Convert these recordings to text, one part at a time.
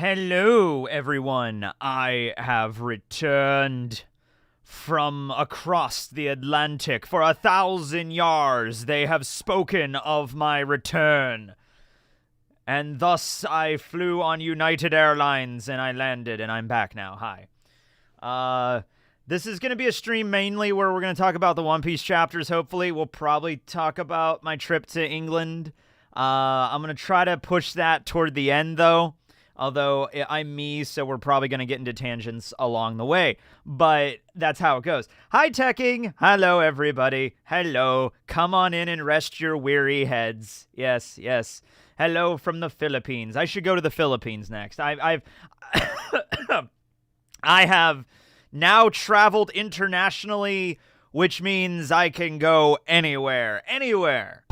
Hello, everyone. I have returned from across the Atlantic. For 1,000 years they have spoken of my return. And thus I flew on United Airlines and I landed and I'm back now. Hi. This is going to be a stream mainly where we're going to talk about the One Piece chapters, hopefully. We'll probably talk about my trip to England. I'm going to try to push that toward the end, though. Although I'm me, so we're probably going to get into tangents along the way. But that's how it goes. Hi, Teching. Hello, everybody. Hello. Come on in and rest your weary heads. Yes, yes. Hello from the Philippines. I should go to the Philippines next. I have now traveled internationally, which means I can go anywhere. Anywhere.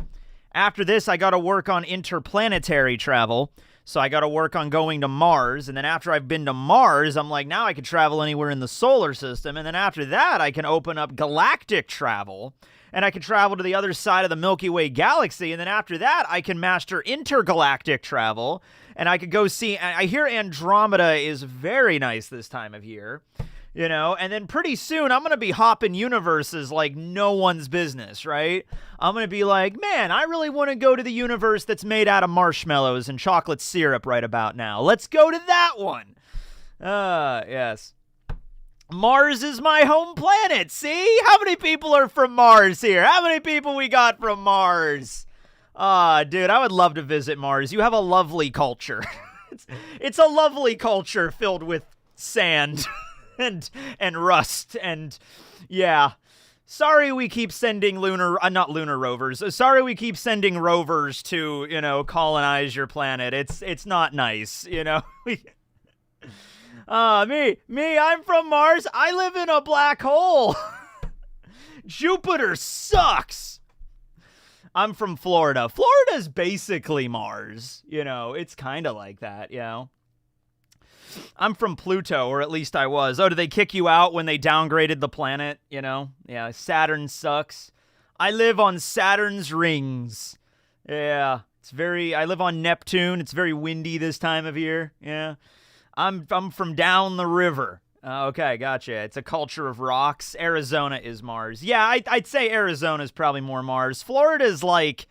After this, I got to work on interplanetary travel. So I got to work on going to Mars, and then after I've been to Mars, I'm like, now I can travel anywhere in the solar system, and then after that, I can open up galactic travel, and I can travel to the other side of the Milky Way galaxy, and then after that, I can master intergalactic travel, and I could go see, I hear Andromeda is very nice this time of year, you know, and then pretty soon, I'm going to be hopping universes like no one's business, right? I'm going to be like, man, I really want to go to the universe that's made out of marshmallows and chocolate syrup right about now. Let's go to that one. Yes. Mars is my home planet, see? How many people are from Mars here? How many people we got from Mars? Dude, I would love to visit Mars. You have a lovely culture. It's a lovely culture filled with sand. And rust, and yeah. Sorry we keep sending not lunar rovers. Sorry we keep sending rovers to, you know, colonize your planet. It's not nice, you know. I'm from Mars. I live in a black hole. Jupiter sucks. I'm from Florida. Florida's basically Mars, you know. It's kind of like that, you know. I'm from Pluto, or at least I was. Oh, did they kick you out when they downgraded the planet? You know? Yeah, Saturn sucks. I live on Saturn's rings. Yeah, I live on Neptune. It's very windy this time of year. Yeah. I'm from down the river. Okay, gotcha. It's a culture of rocks. Arizona is Mars. Yeah, I'd say Arizona's probably more Mars. Florida's like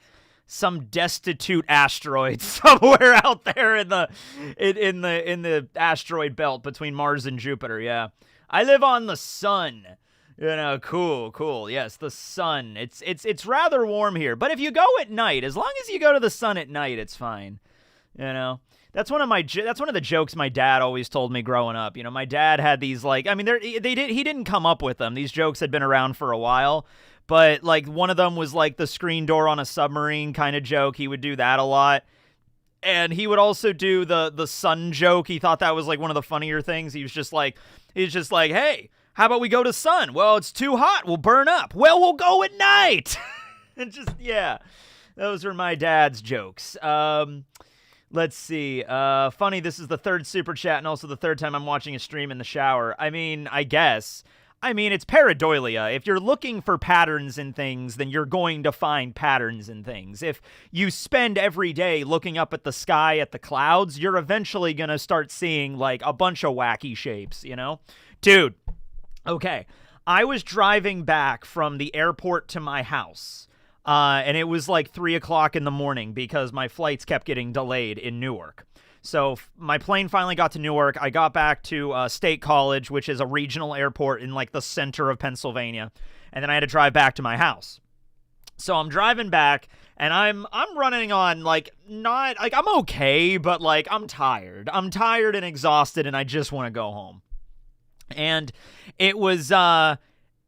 some destitute asteroid somewhere out there in the asteroid belt between Mars and Jupiter. Yeah, I live on the sun. You know, cool. Yes, the sun. It's rather warm here, but if you go at night, as long as you go to the sun at night, it's fine. You know, that's one of the jokes my dad always told me growing up. You know, my dad had these like, I mean, he didn't come up with them. These jokes had been around for a while. But, like, one of them was, like, the screen door on a submarine kind of joke. He would do that a lot. And he would also do the sun joke. He thought that was, like, one of the funnier things. He was just like, hey, how about we go to sun? Well, it's too hot. We'll burn up. Well, we'll go at night. And just, yeah. Those are my dad's jokes. Let's see. Funny, this is the third super chat and also the third time I'm watching a stream in the shower. I mean, I guess. I mean, it's pareidolia. If you're looking for patterns in things, then you're going to find patterns in things. If you spend every day looking up at the sky, at the clouds, you're eventually going to start seeing, like, a bunch of wacky shapes, you know? Dude, okay. I was driving back from the airport to my house, and it was like 3 o'clock in the morning because my flights kept getting delayed in Newark. So my plane finally got to Newark. I got back to State College, which is a regional airport in like the center of Pennsylvania. And then I had to drive back to my house. So I'm driving back and I'm running on like not like I'm okay, but like I'm tired. I'm tired and exhausted and I just want to go home. And it was I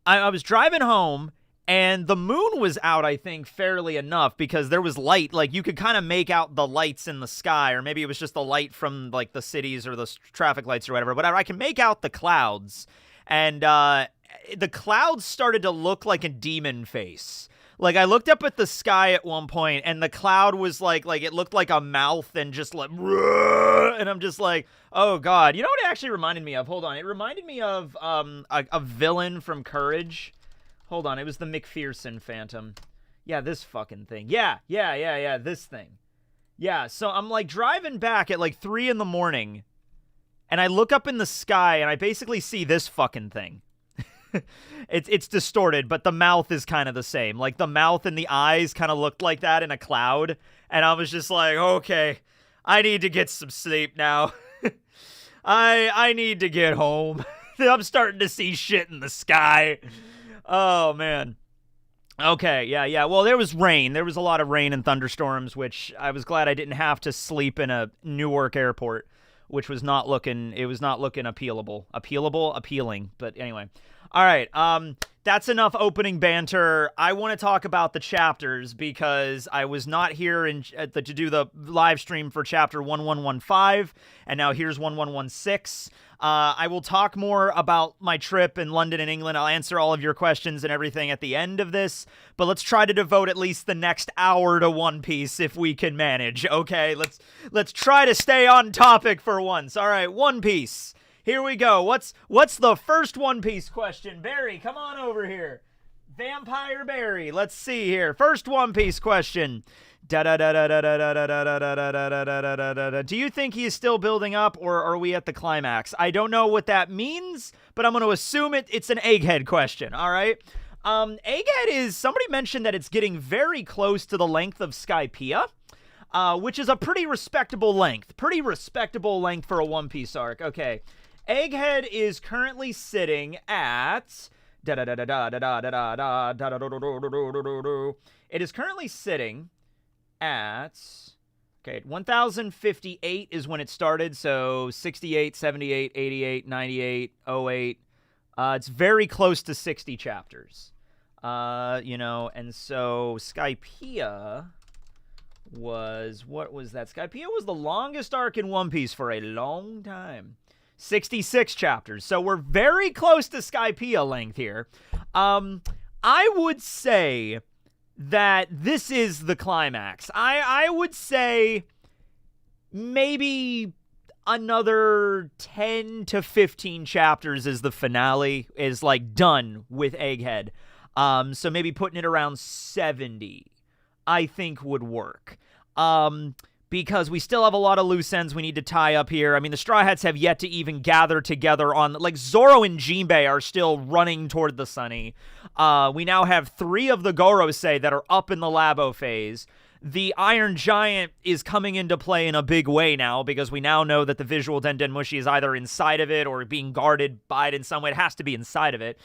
was driving home. And the moon was out, I think, fairly enough because there was light. Like, you could kind of make out the lights in the sky, or maybe it was just the light from, like, the cities or the traffic lights or whatever. But I can make out the clouds. And the clouds started to look like a demon face. Like, I looked up at the sky at one point, and the cloud was, like it looked like a mouth and just, like, and I'm just like, oh, God. You know what it actually reminded me of? Hold on. It reminded me of a villain from Courage. Hold on, it was the McPherson Phantom. Yeah, this fucking thing. Yeah, this thing. Yeah, so I'm like driving back at like 3 in the morning and I look up in the sky, and I basically see this fucking thing. It's distorted, but the mouth is kind of the same. Like, the mouth and the eyes kind of looked like that in a cloud, and I was just like, okay, I need to get some sleep now. I need to get home. I'm starting to see shit in the sky. Oh, man. Okay, yeah. Well, there was rain. There was a lot of rain and thunderstorms, which I was glad I didn't have to sleep in a Newark airport, which was not looking, appealing. But anyway. All right, that's enough opening banter. I want to talk about the chapters because I was not here to do the live stream for chapter 1115, and now here's 1116. I will talk more about my trip in London and England. I'll answer all of your questions and everything at the end of this, but let's try to devote at least the next hour to One Piece if we can manage, okay? Let's try to stay on topic for once. All right, One Piece. Here we go. What's the first One Piece question? Barry, come on over here. Vampire Barry. Let's see here. First One Piece question. Do you think he is still building up, or are we at the climax? I don't know what that means, but I'm going to assume it's an egghead question, all right? Egghead is, somebody mentioned that it's getting very close to the length of Skypiea, which is a pretty respectable length. Pretty respectable length for a One Piece arc. Okay. Egghead is currently sitting at... It is currently sitting at... Okay, 1058 is when it started, so 68, 78, 88, 98, 08. It's very close to 60 chapters. And so Skypiea was... What was that? Skypiea was the longest arc in One Piece for a long time. 66 chapters. So we're very close to Skypiea length here. I would say that this is the climax. I would say maybe another 10 to 15 chapters is the finale, is like done with Egghead. So maybe putting it around 70, I think would work. Because we still have a lot of loose ends we need to tie up here. I mean, the Straw Hats have yet to even gather together on... Like, Zoro and Jinbei are still running toward the Sunny. We now have 3 of the Gorosei that are up in the Labo phase. The Iron Giant is coming into play in a big way now, because we now know that the visual Denden Mushi is either inside of it or being guarded by it in some way. It has to be inside of it.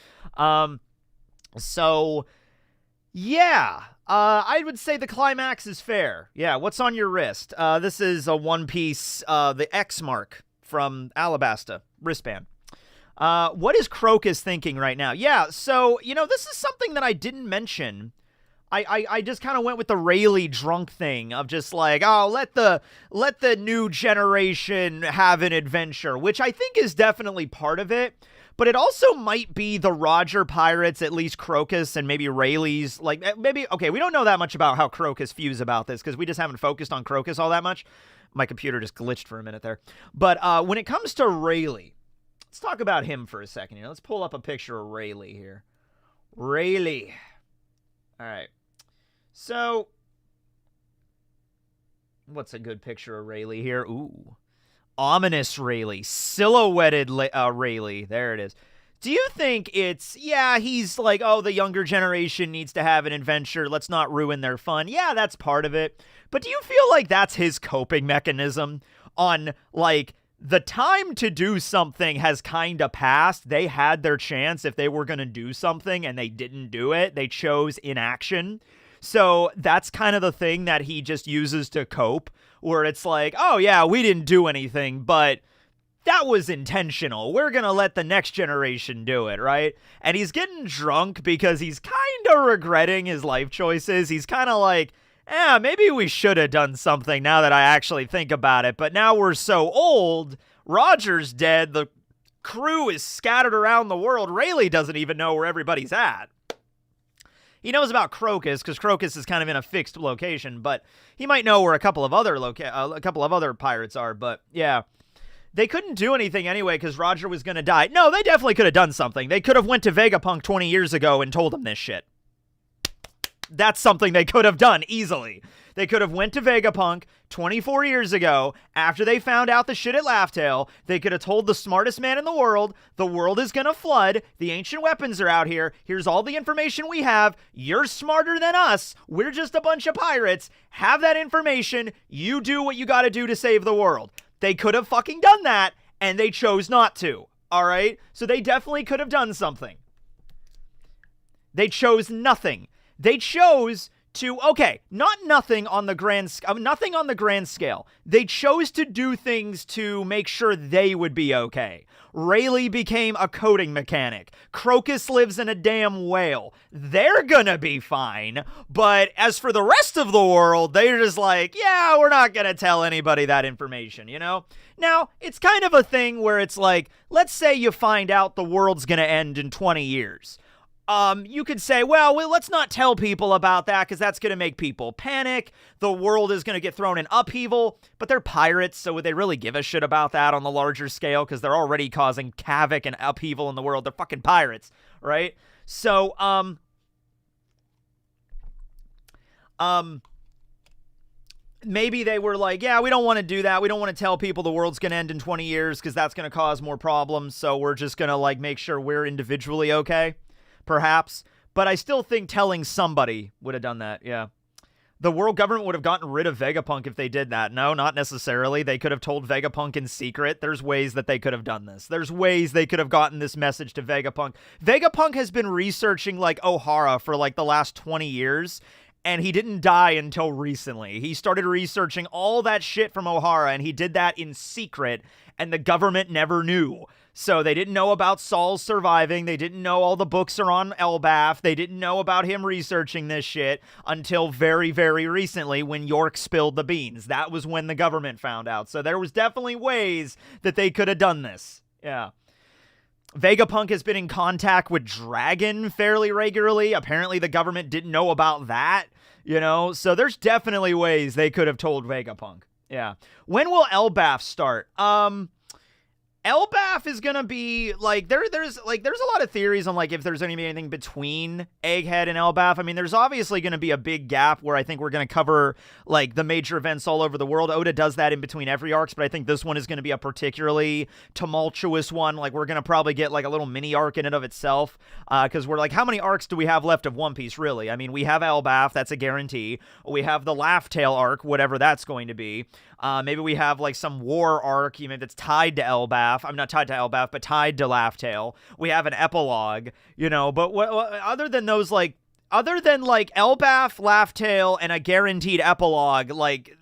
Yeah, I would say the climax is fair. Yeah, what's on your wrist? This is a One Piece, the X mark from Alabasta wristband. What is Crocus thinking right now? Yeah, so, this is something that I didn't mention. I just kind of went with the Rayleigh drunk thing of just like, oh, let the new generation have an adventure, which I think is definitely part of it. But it also might be the Roger Pirates, at least Crocus, and maybe Rayleigh's, okay, we don't know that much about how Crocus feels about this, because we just haven't focused on Crocus all that much. My computer just glitched for a minute there. But when it comes to Rayleigh, let's talk about him for a second here. Let's pull up a picture of Rayleigh here. Rayleigh. All right. So, what's a good picture of Rayleigh here? Ooh. Ominous Rayleigh, silhouetted Rayleigh. There it is. Do you think he's like, oh, the younger generation needs to have an adventure. Let's not ruin their fun. Yeah, that's part of it. But do you feel like that's his coping mechanism on, like, the time to do something has kind of passed? They had their chance if they were going to do something and they didn't do it. They chose inaction. So that's kind of the thing that he just uses to cope, where it's like, oh yeah, we didn't do anything, but that was intentional. We're going to let the next generation do it, right? And he's getting drunk because he's kind of regretting his life choices. He's kind of like, maybe we should have done something now that I actually think about it. But now we're so old, Roger's dead, the crew is scattered around the world. Rayleigh doesn't even know where everybody's at. He knows about Crocus because Crocus is kind of in a fixed location, but he might know where a couple of other pirates are. But yeah, they couldn't do anything anyway because Roger was going to die. No, they definitely could have done something. They could have went to Vega Punk 20 years ago and told him this shit. That's something they could have done easily. They could have went to Vega Punk 24 years ago after they found out the shit at Laughtail. They could have told the smartest man in the world is going to flood. The ancient weapons are out here. Here's all the information we have. You're smarter than us. We're just a bunch of pirates. Have that information. You do what you got to do to save the world. They could have fucking done that, and they chose not to. All right? So they definitely could have done something. They chose nothing. They chose to, okay, nothing on the grand scale. They chose to do things to make sure they would be okay. Rayleigh became a coding mechanic. Crocus lives in a damn whale. They're gonna be fine. But as for the rest of the world, they're just like, yeah, we're not gonna tell anybody that information, you know? Now, it's kind of a thing where it's like, let's say you find out the world's gonna end in 20 years. You could say, well, let's not tell people about that because that's going to make people panic. The world is going to get thrown in upheaval, but they're pirates, so would they really give a shit about that on the larger scale? Because they're already causing havoc and upheaval in the world. They're fucking pirates, right? So, maybe they were like, yeah, we don't want to do that. We don't want to tell people the world's going to end in 20 years because that's going to cause more problems. So we're just going to like make sure we're individually okay. Perhaps, but I still think telling somebody would have done that, yeah. The world government would have gotten rid of Vega Punk if they did that. No, not necessarily. They could have told Vega Punk in secret. There's ways that they could have done this. There's ways they could have gotten this message to Vega Punk. Vega Punk has been researching, like, O'Hara for, like, the last 20 years, and he didn't die until recently. He started researching all that shit from O'Hara, and he did that in secret, and the government never knew. So they didn't know about Saul's surviving. They didn't know all the books are on Elbaff. They didn't know about him researching this shit until very, very recently when York spilled the beans. That was when the government found out. So there was definitely ways that they could have done this. Yeah. Vega Punk has been in contact with Dragon fairly regularly. Apparently the government didn't know about that, you know? So there's definitely ways they could have told Vega Punk. Yeah. When will Elbaff start? Elbaff is gonna be like there's a lot of theories on like if there's anything between Egghead and Elbaff. I mean, there's obviously gonna be a big gap where I think we're gonna cover like the major events all over the world. Oda does that in between every arcs, but I think this one is gonna be a particularly tumultuous one. Like we're gonna probably get like a little mini arc in and of itself, because we're like, how many arcs do we have left of One Piece really? I mean, we have Elbaff, that's a guarantee. We have the Laughtail arc, whatever that's going to be. Maybe we have like some war arc, even if it's tied to Elbaff. I'm not tied to Elbaff, but tied to Laughtail. We have an epilogue, you know, but what other than those, like, other than like Elbaff, Laughtail, and a guaranteed epilogue, like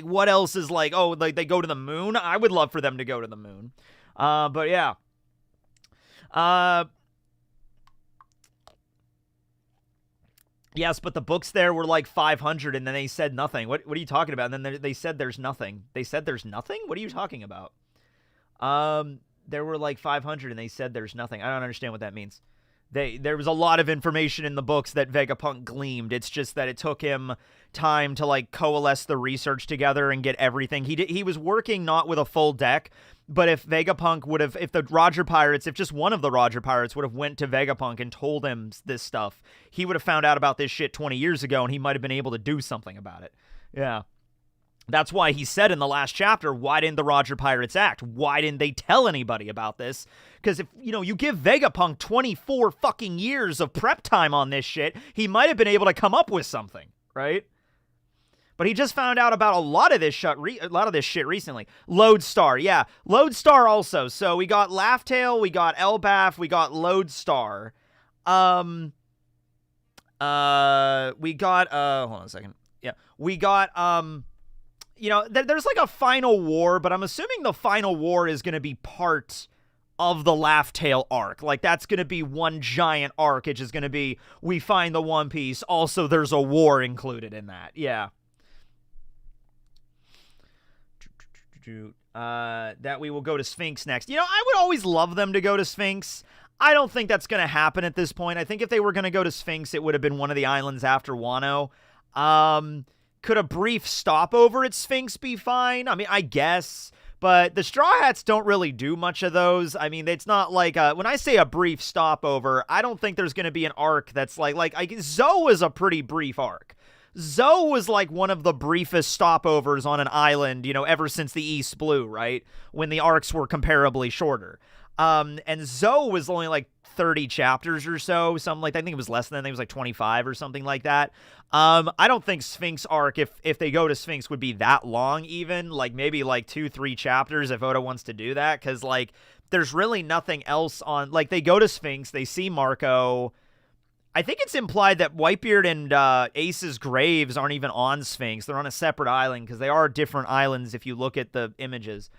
what else is like, oh, like they go to the moon? I would love for them to go to the moon. But yeah. Yes, but the books there were like 500, and then they said nothing. What are you talking about? And then they said there's nothing. They said there's nothing? What are you talking about? There were like 500, and they said there's nothing. I don't understand what that means. There was a lot of information in the books that Vega Punk gleamed. It's just that it took him time to like coalesce the research together and get everything. He was working not with a full deck, but if Vega Punk would have, if just one of the Roger Pirates would have went to Vega Punk and told him this stuff, he would have found out about this shit 20 years ago, and he might have been able to do something about it. Yeah. That's why he said in the last chapter, why didn't the Roger Pirates act? Why didn't they tell anybody about this? Because if, you know, you give Vega Punk 24 fucking years of prep time on this shit, he might have been able to come up with something, right? But he just found out about a lot of this shit recently. Lodestar, yeah. Lodestar also. So we got Laughtail, we got Elbaff, we got Lodestar. We got, hold on a second. Yeah. We got, you know, there's like a final war, but I'm assuming the final war is going to be part of the Laughtail arc. Like, that's going to be one giant arc. It's just going to be, we find the One Piece. Also, there's a war included in that. Yeah. That we will go to Sphinx next. You know, I would always love them to go to Sphinx. I don't think that's going to happen at this point. I think if they were going to go to Sphinx, it would have been one of the islands after Wano. Could a brief stopover at Sphinx be fine? I mean, I guess. But the Straw Hats don't really do much of those. I mean, it's not like, when I say a brief stopover, I don't think there's going to be an arc that's like Zoe is a pretty brief arc. Zoe was like one of the briefest stopovers on an island, ever since the East Blue, right? When the arcs were comparably shorter. And Zoe was only like 30 chapters or so, something like that. I think it was less than that. I think it was like 25 or something like that. I don't think Sphinx arc, if they go to Sphinx, would be that long even. Like maybe like 2-3 chapters if Oda wants to do that, because like there's really nothing else on. Like they go to Sphinx, they see Marco. I think it's implied that Whitebeard and Ace's graves aren't even on Sphinx. They're on a separate island because they are different islands if you look at the images.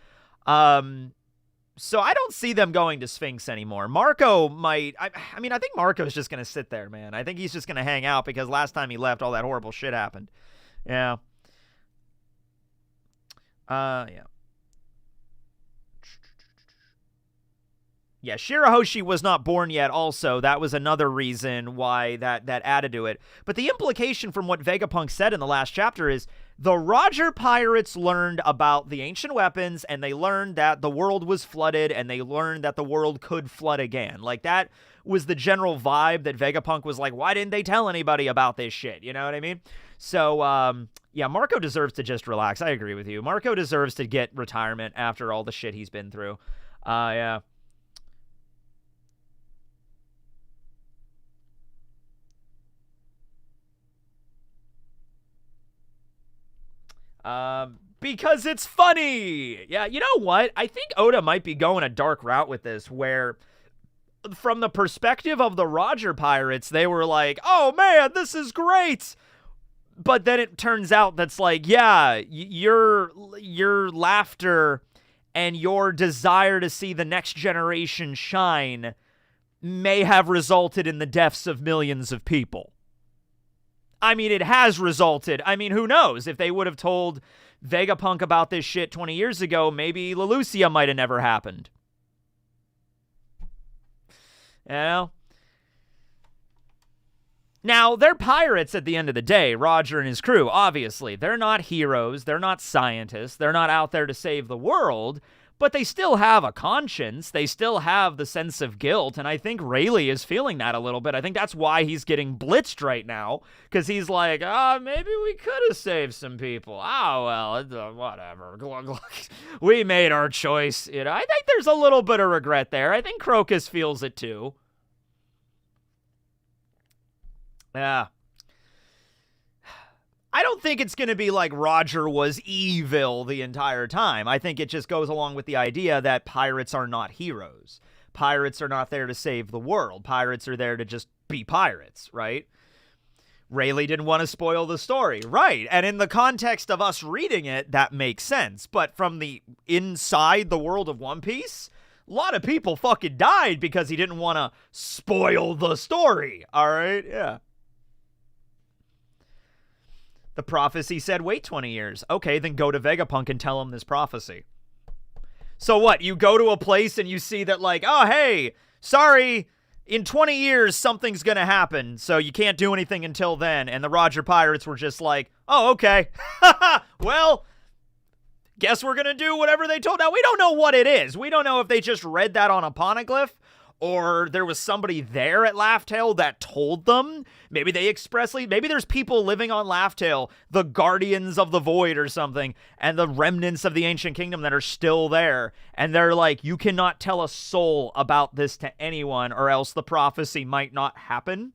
So I don't see them going to Sphinx anymore. Marco might. I think Marco's just going to sit there, man. I think he's just going to hang out because last time he left, all that horrible shit happened. Yeah. Yeah. Yeah, Shirahoshi was not born yet also. That was another reason why that added to it. But the implication from what Vega Punk said in the last chapter is the Roger pirates learned about the ancient weapons, and they learned that the world was flooded, and they learned that the world could flood again. Like, that was the general vibe that Vega Punk was like, why didn't they tell anybody about this shit? You know what I mean? So, yeah, Marco deserves to just relax. I agree with you. Marco deserves to get retirement after all the shit he's been through. Yeah. Because it's funny. Yeah, you know what? I think Oda might be going a dark route with this, where from the perspective of the Roger pirates, they were like, oh man, this is great. But then it turns out that's like, yeah, your laughter and your desire to see the next generation shine may have resulted in the deaths of millions of people. I mean, it has resulted. I mean, who knows? If they would have told Vega Punk about this shit 20 years ago, maybe Leloucia might have never happened. You know? Now, they're pirates at the end of the day, Roger and his crew, obviously. They're not heroes. They're not scientists. They're not out there to save the world. But they still have a conscience. They still have the sense of guilt. And I think Rayleigh is feeling that a little bit. I think that's why he's getting blitzed right now. Because he's like, maybe we could have saved some people. Oh, well, whatever. We made our choice. You know, I think there's a little bit of regret there. I think Crocus feels it too. Yeah. I don't think it's going to be like Roger was evil the entire time. I think it just goes along with the idea that pirates are not heroes. Pirates are not there to save the world. Pirates are there to just be pirates, right? Rayleigh didn't want to spoil the story, right? And in the context of us reading it, that makes sense. But from the inside the world of One Piece, a lot of people fucking died because he didn't want to spoil the story, all right? Yeah. The prophecy said, wait 20 years. Okay, then go to Vega Punk and tell him this prophecy. So what? You go to a place and you see that like, oh, hey, sorry, in 20 years, something's going to happen, so you can't do anything until then. And the Roger Pirates were just like, oh, okay. Well, guess we're going to do whatever they told. Now, we don't know what it is. We don't know if they just read that on a poneglyph, or there was somebody there at Laugh-Tale that told them. Maybe they expressly, maybe there's people living on Laugh-Tale, the guardians of the void or something, and the remnants of the ancient kingdom that are still there. And they're like, you cannot tell a soul about this to anyone, or else the prophecy might not happen.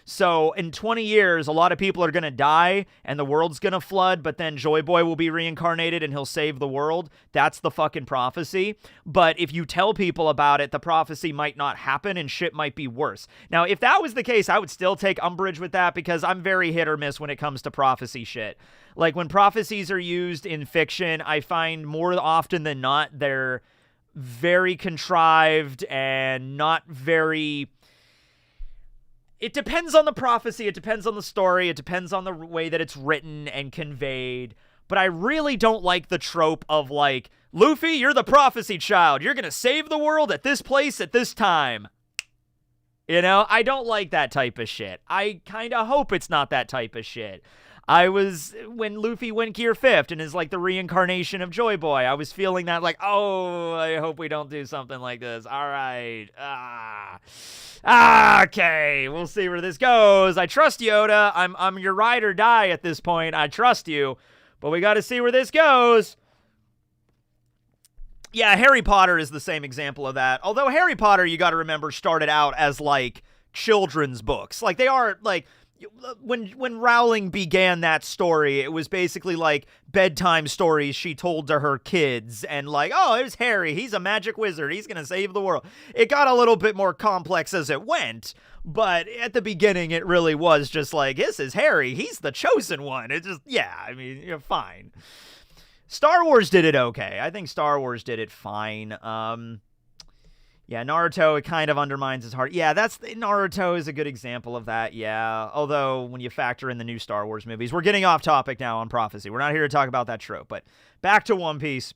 So in 20 years, a lot of people are going to die and the world's going to flood, but then Joy Boy will be reincarnated and he'll save the world. That's the fucking prophecy. But if you tell people about it, the prophecy might not happen and shit might be worse. Now, if that was the case, I would still take umbrage with that because I'm very hit or miss when it comes to prophecy shit. Like when prophecies are used in fiction, I find more often than not, they're very contrived and not very... It depends on the prophecy, it depends on the story, it depends on the way that it's written and conveyed, but I really don't like the trope of like, Luffy, you're the prophecy child, you're gonna save the world at this place at this time. You know, I don't like that type of shit. I kind of hope it's not that type of shit. I was, when Luffy went Gear 5th and is like the reincarnation of Joy Boy, I was feeling that like, oh, I hope we don't do something like this. All right. Okay, we'll see where this goes. I trust you, Oda. I'm your ride or die at this point. I trust you, but we got to see where this goes. Yeah, Harry Potter is the same example of that. Although Harry Potter, you got to remember, started out as like children's books. Like they are like when Rowling began that story, it was basically like bedtime stories she told to her kids, and like, oh, here's Harry, he's a magic wizard, he's gonna save the world. It got a little bit more complex as it went, but at the beginning it really was just like, this is Harry, he's the chosen one. It just, yeah, I mean, you're fine. Star Wars did it okay. I think Star Wars did it fine. Yeah, Naruto, it kind of undermines his heart. Yeah, Naruto is a good example of that, yeah. Although, when you factor in the new Star Wars movies, we're getting off topic now on Prophecy. We're not here to talk about that trope, but back to One Piece.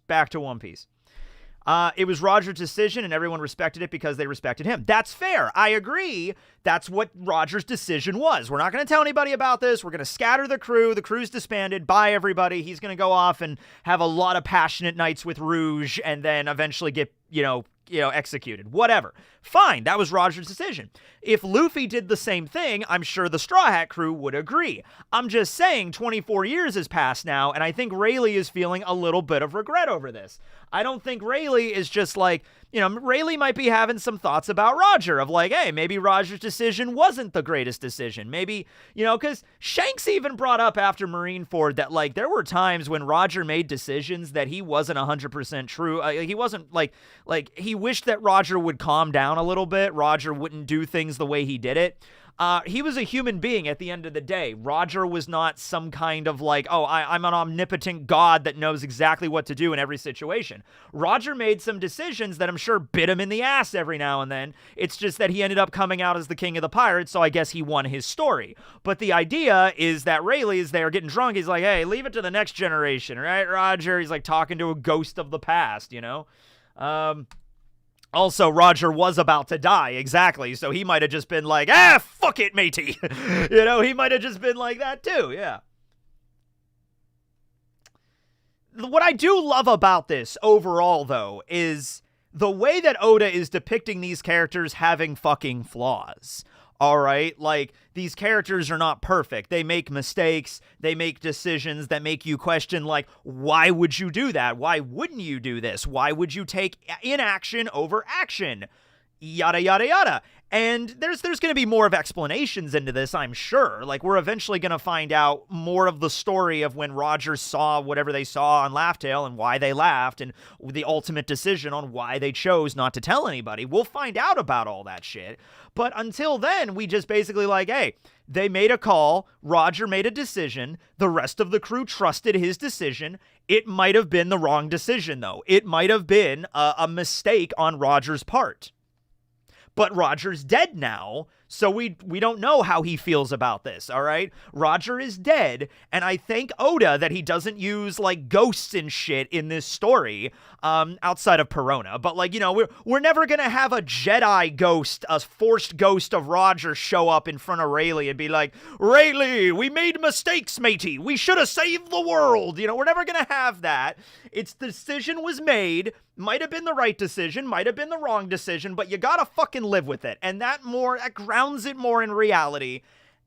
It was Roger's decision, and everyone respected it because they respected him. That's fair. I agree. That's what Roger's decision was. We're not going to tell anybody about this. We're going to scatter the crew. The crew's disbanded. Bye, everybody. He's going to go off and have a lot of passionate nights with Rouge and then eventually get, executed. Whatever. Fine. That was Roger's decision. If Luffy did the same thing, I'm sure the Straw Hat crew would agree. I'm just saying 24 years has passed now, and I think Rayleigh is feeling a little bit of regret over this. I don't think Rayleigh is just like, Rayleigh might be having some thoughts about Roger of like, hey, maybe Roger's decision wasn't the greatest decision. Maybe, because Shanks even brought up after Marineford that like there were times when Roger made decisions that he wasn't 100% true. He wasn't like he wished that Roger would calm down a little bit. Roger wouldn't do things the way he did it. He was a human being at the end of the day. Roger was not some kind of like, oh, I'm an omnipotent god that knows exactly what to do in every situation. Roger made some decisions that I'm sure bit him in the ass every now and then. It's just that he ended up coming out as the king of the pirates, so I guess he won his story. But the idea is that Rayleigh is there getting drunk. He's like, hey, leave it to the next generation, right, Roger? He's like talking to a ghost of the past, Also, Roger was about to die, exactly, so he might have just been like, fuck it, matey. He might have just been like that too, yeah. What I do love about this overall, though, is the way that Oda is depicting these characters having fucking flaws. All right, like, these characters are not perfect. They make mistakes. They make decisions that make you question, like, why would you do that? Why wouldn't you do this? Why would you take inaction over action? Yada, yada, yada. And there's going to be more of explanations into this, I'm sure. Like, we're eventually going to find out more of the story of when Roger saw whatever they saw on Laugh Tale and why they laughed and the ultimate decision on why they chose not to tell anybody. We'll find out about all that shit. But until then, we just basically like, hey, they made a call. Roger made a decision. The rest of the crew trusted his decision. It might have been the wrong decision, though. It might have been a mistake on Roger's part. But Roger's dead now, so we don't know how he feels about this, all right? Roger is dead, and I thank Oda that he doesn't use, like, ghosts and shit in this story, outside of Perona. But, like, we're never gonna have a Jedi ghost, a forced ghost of Roger show up in front of Rayleigh and be like, Rayleigh, we made mistakes, matey. We should have saved the world. We're never gonna have that. Its decision was made. Might have been the right decision, might have been the wrong decision, but you gotta fucking live with it. And that grounds it more in reality.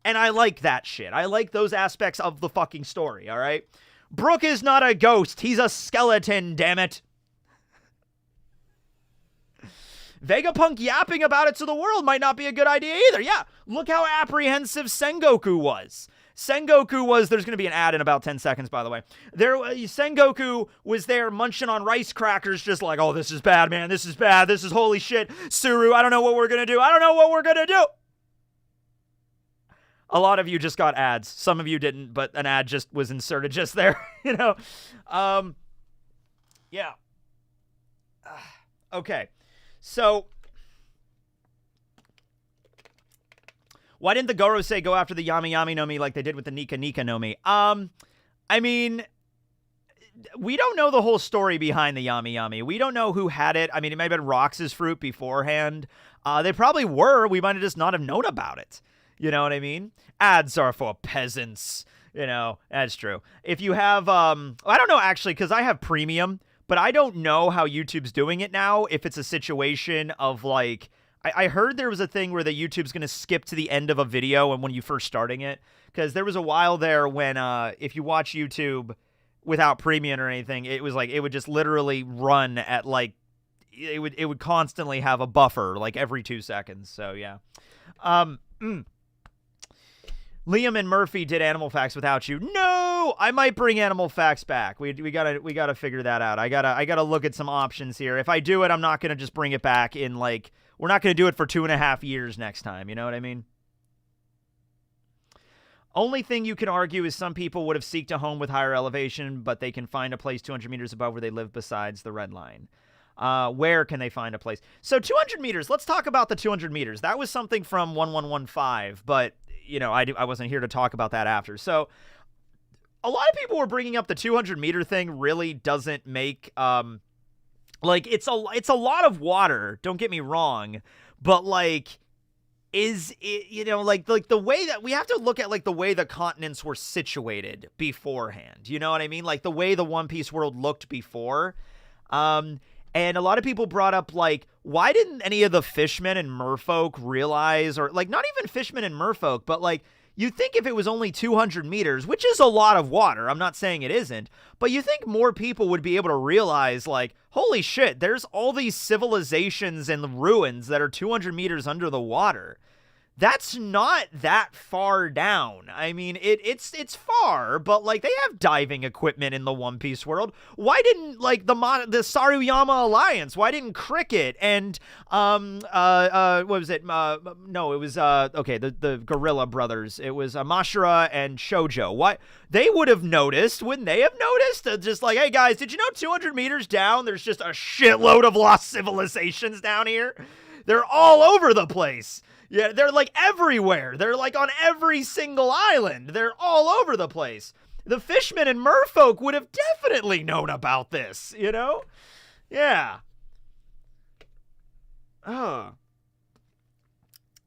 And I like that shit. I like those aspects of the fucking story, all right? Brook is not a ghost. He's a skeleton, damn it. Vega Punk yapping about it to the world might not be a good idea either. Yeah, look how apprehensive Sengoku was. Sengoku was, there's going to be an ad in about 10 seconds, by the way. Sengoku was there munching on rice crackers just like, oh, this is bad, man. This is bad. This is holy shit. Suru, I don't know what we're going to do. I don't know what we're going to do. A lot of you just got ads. Some of you didn't, but an ad just was inserted just there, Yeah. Okay. So, why didn't the Gorosei go after the Yami Yami no Mi like they did with the Nika Nika no Mi? I mean, we don't know the whole story behind the Yami Yami. We don't know who had it. I mean, it might have been Rox's fruit beforehand. They probably were. We might have just not have known about it. You know what I mean? Ads are for peasants. You know, that's true. If you have, I don't know actually, because I have premium, but I don't know how YouTube's doing it now. If it's a situation of like, I heard there was a thing where the YouTube's going to skip to the end of a video and when you first starting it, because there was a while there when if you watch YouTube without premium or anything, it was like it would just literally run at like it would constantly have a buffer like every 2 seconds. So yeah. Liam and Murphy did Animal Facts without you. No, I might bring Animal Facts back. We gotta figure that out. I gotta look at some options here. If I do it, I'm not gonna just bring it back in like, we're not gonna do it for 2.5 years next time. You know what I mean? Only thing you can argue is some people would have seeked a home with higher elevation, but they can find a place 200 meters above where they live besides the red line. Where can they find a place? So 200 meters, let's talk about the 200 meters. That was something from 1115, but, you know, I wasn't here to talk about that after. So a lot of people were bringing up the 200 meter thing really doesn't make, like, it's a lot of water, don't get me wrong, but, like, is it, you know, like the way that we have to look at, like, the way the continents were situated beforehand, you know what I mean? Like, the way the One Piece world looked before, and a lot of people brought up, like, why didn't any of the fishmen and merfolk realize, or, like, not even fishmen and merfolk, but, like, you'd think if it was only 200 meters, which is a lot of water, I'm not saying it isn't, but you think more people would be able to realize, like, holy shit, there's all these civilizations and ruins that are 200 meters under the water. That's not that far down. I mean, it's far, but, like, they have diving equipment in the One Piece world. Why didn't, like, the Saruyama Alliance, why didn't Cricket and, what was it? No, it was, okay, the Gorilla Brothers. It was Mashura and Shoujo. Why? They would have noticed, wouldn't they have noticed? Just like, hey, guys, did you know 200 meters down, there's just a shitload of lost civilizations down here? They're all over the place. Yeah, they're like everywhere. They're like on every single island. They're all over the place. The fishmen and merfolk would have definitely known about this, you know? Yeah. Oh.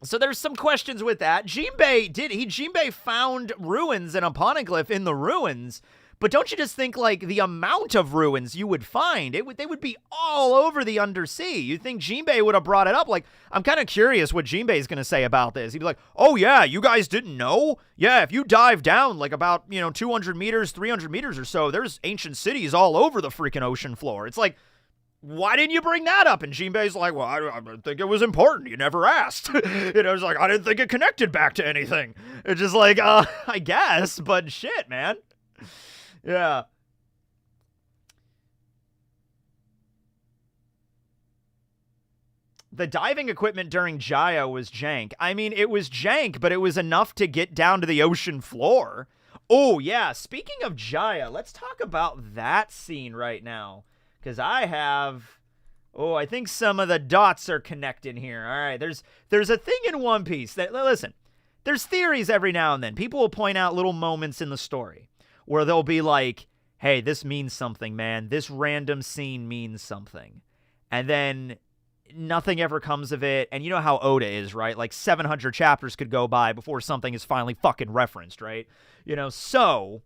So there's some questions with that. Jinbei found ruins and a poneglyph in the ruins, but don't you just think, like, the amount of ruins you would find, they would be all over the undersea. You think Jinbei would have brought it up? Like, I'm kind of curious what Jinbei's going to say about this. He'd be like, oh, yeah, you guys didn't know? Yeah, if you dive down, like, about, 200 meters, 300 meters or so, there's ancient cities all over the freaking ocean floor. It's like, why didn't you bring that up? And Jinbei's like, well, I didn't think it was important. You never asked. It's like, I didn't think it connected back to anything. It's just like, I guess, but shit, man. Yeah. The diving equipment during Jaya was jank. I mean, it was jank, but it was enough to get down to the ocean floor. Oh, yeah. Speaking of Jaya, let's talk about that scene right now. Because I think some of the dots are connecting here. All right, there's a thing in One Piece that, listen, there's theories every now and then. People will point out little moments in the story where they'll be like, hey, this means something, man. This random scene means something. And then nothing ever comes of it. And you know how Oda is, right? Like 700 chapters could go by before something is finally fucking referenced, right? So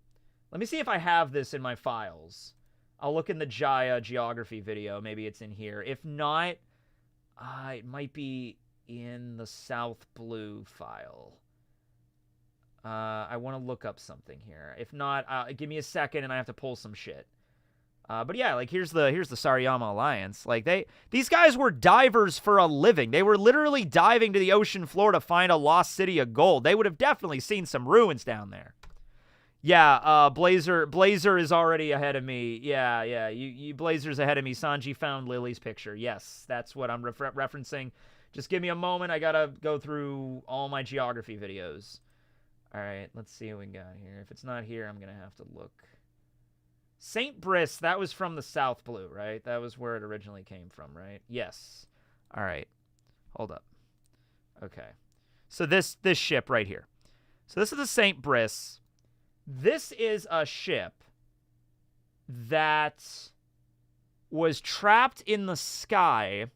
let me see if I have this in my files. I'll look in the Jaya geography video. Maybe it's in here. If not, it might be in the South Blue file. I want to look up something here. If not, give me a second and I have to pull some shit. But yeah, like here's the Saruyama Alliance. Like these guys were divers for a living. They were literally diving to the ocean floor to find a lost city of gold. They would have definitely seen some ruins down there. Yeah, Blazer is already ahead of me. Yeah, you Blazer's ahead of me. Sanji found Lily's picture. Yes, that's what I'm referencing. Just give me a moment. I gotta go through all my geography videos. All right, let's see what we got here. If it's not here, I'm gonna have to look. St. Brice, that was from the South Blue, right? That was where it originally came from, right? Yes. All right, hold up. Okay, so this ship right here. So this is the St. Brice. This is a ship that was trapped in the sky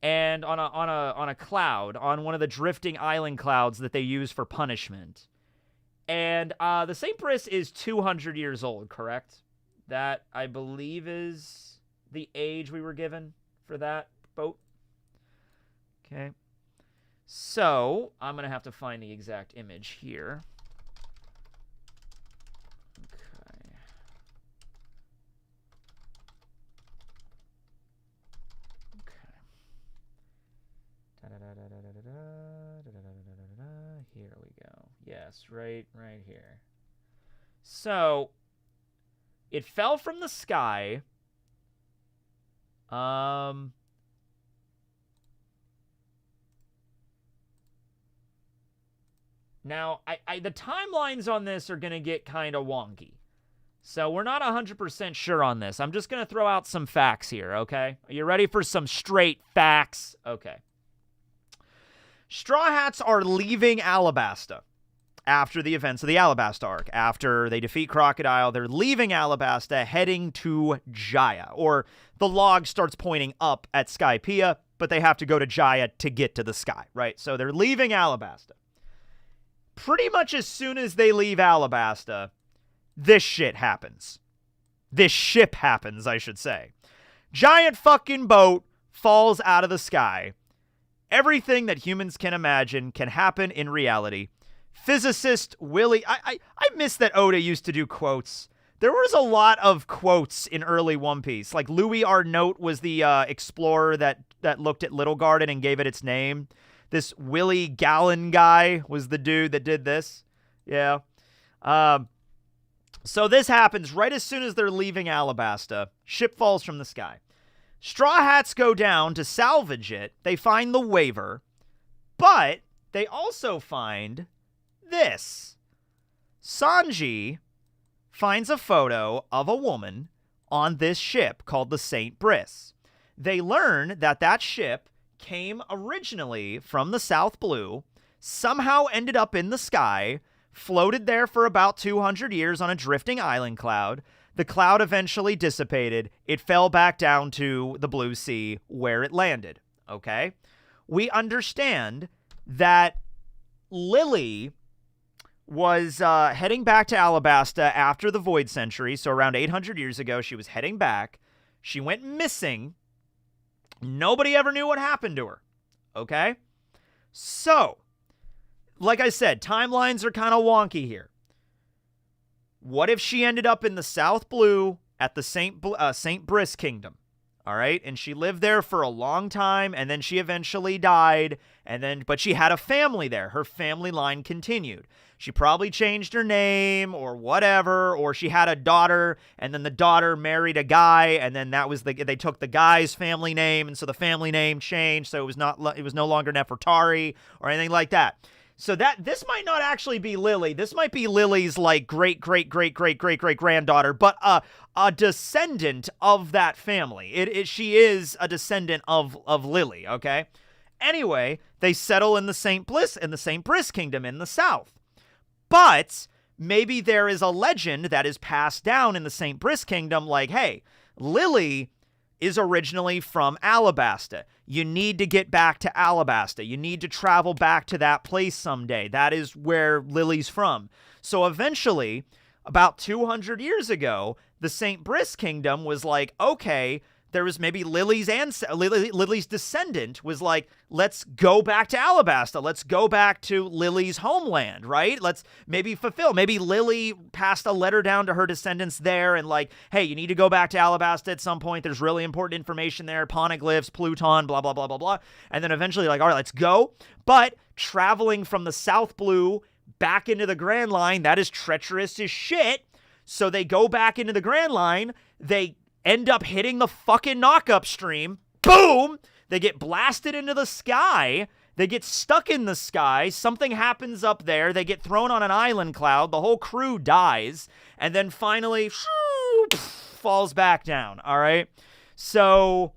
and on a cloud, on one of the drifting island clouds that they use for punishment. And the St. Bris is 200 years old, correct? That, I believe, is the age we were given for that boat. Okay. So, I'm going to have to find the exact image here. Okay. Here we go. Yes, right here. So, it fell from the sky. Now, the timelines on this are going to get kind of wonky. So we're not 100% sure on this. I'm just going to throw out some facts here, okay? Are you ready for some straight facts? Okay. Straw Hats are leaving Alabasta after the events of the Alabasta arc. After they defeat Crocodile, they're leaving Alabasta, heading to Jaya. Or the log starts pointing up at Skypiea, but they have to go to Jaya to get to the sky, right? So they're leaving Alabasta. Pretty much as soon as they leave Alabasta, this shit happens. This ship happens, I should say. Giant fucking boat falls out of the sky. Everything that humans can imagine can happen in reality. Physicist Willie... I miss that Oda used to do quotes. There was a lot of quotes in early One Piece. Like Louis Arnault was the explorer that looked at Little Garden and gave it its name. This Willie Gallon guy was the dude that did this. Yeah. So this happens right as soon as they're leaving Alabasta. Ship falls from the sky. Straw Hats go down to salvage it. They find the waiver. But they also find this. Sanji finds a photo of a woman on this ship called the St. Bris. They learn that that ship came originally from the South Blue, somehow ended up in the sky, floated there for about 200 years on a drifting island cloud. The cloud eventually dissipated. It fell back down to the Blue Sea where it landed. Okay? We understand that Lily was heading back to Alabasta after the Void Century, so around 800 years ago, she was heading back. She went missing. Nobody ever knew what happened to her. Okay? So, like I said, timelines are kind of wonky here. What if she ended up in the South Blue at the St. Bris Kingdom? All right? And she lived there for a long time, and then she eventually died, but she had a family there. Her family line continued. She probably changed her name or whatever, or she had a daughter, and then the daughter married a guy, and then they took the guy's family name, and so the family name changed, so it was no longer Nefertari or anything like that. So this might not actually be Lily. This might be Lily's like great granddaughter, but a descendant of that family. She is a descendant of Lily. Okay. Anyway, they settle in the St. Bris Kingdom in the south. But maybe there is a legend that is passed down in the St. Bris Kingdom, like, hey, Lily is originally from Alabasta. You need to get back to Alabasta. You need to travel back to that place someday. That is where Lily's from. So eventually, about 200 years ago, the St. Bris Kingdom was like, okay, there was maybe Lily's descendant was like, let's go back to Alabasta. Let's go back to Lily's homeland, right? Let's maybe Maybe Lily passed a letter down to her descendants there and like, hey, you need to go back to Alabasta at some point. There's really important information there. Poneglyphs, Pluton, blah, blah, blah, blah, blah. And then eventually like, all right, let's go. But traveling from the South Blue back into the Grand Line, that is treacherous as shit. So they go back into the Grand Line. They end up hitting the fucking knock-up stream. Boom! They get blasted into the sky. They get stuck in the sky. Something happens up there. They get thrown on an island cloud. The whole crew dies. And then finally, falls back down. All right? So,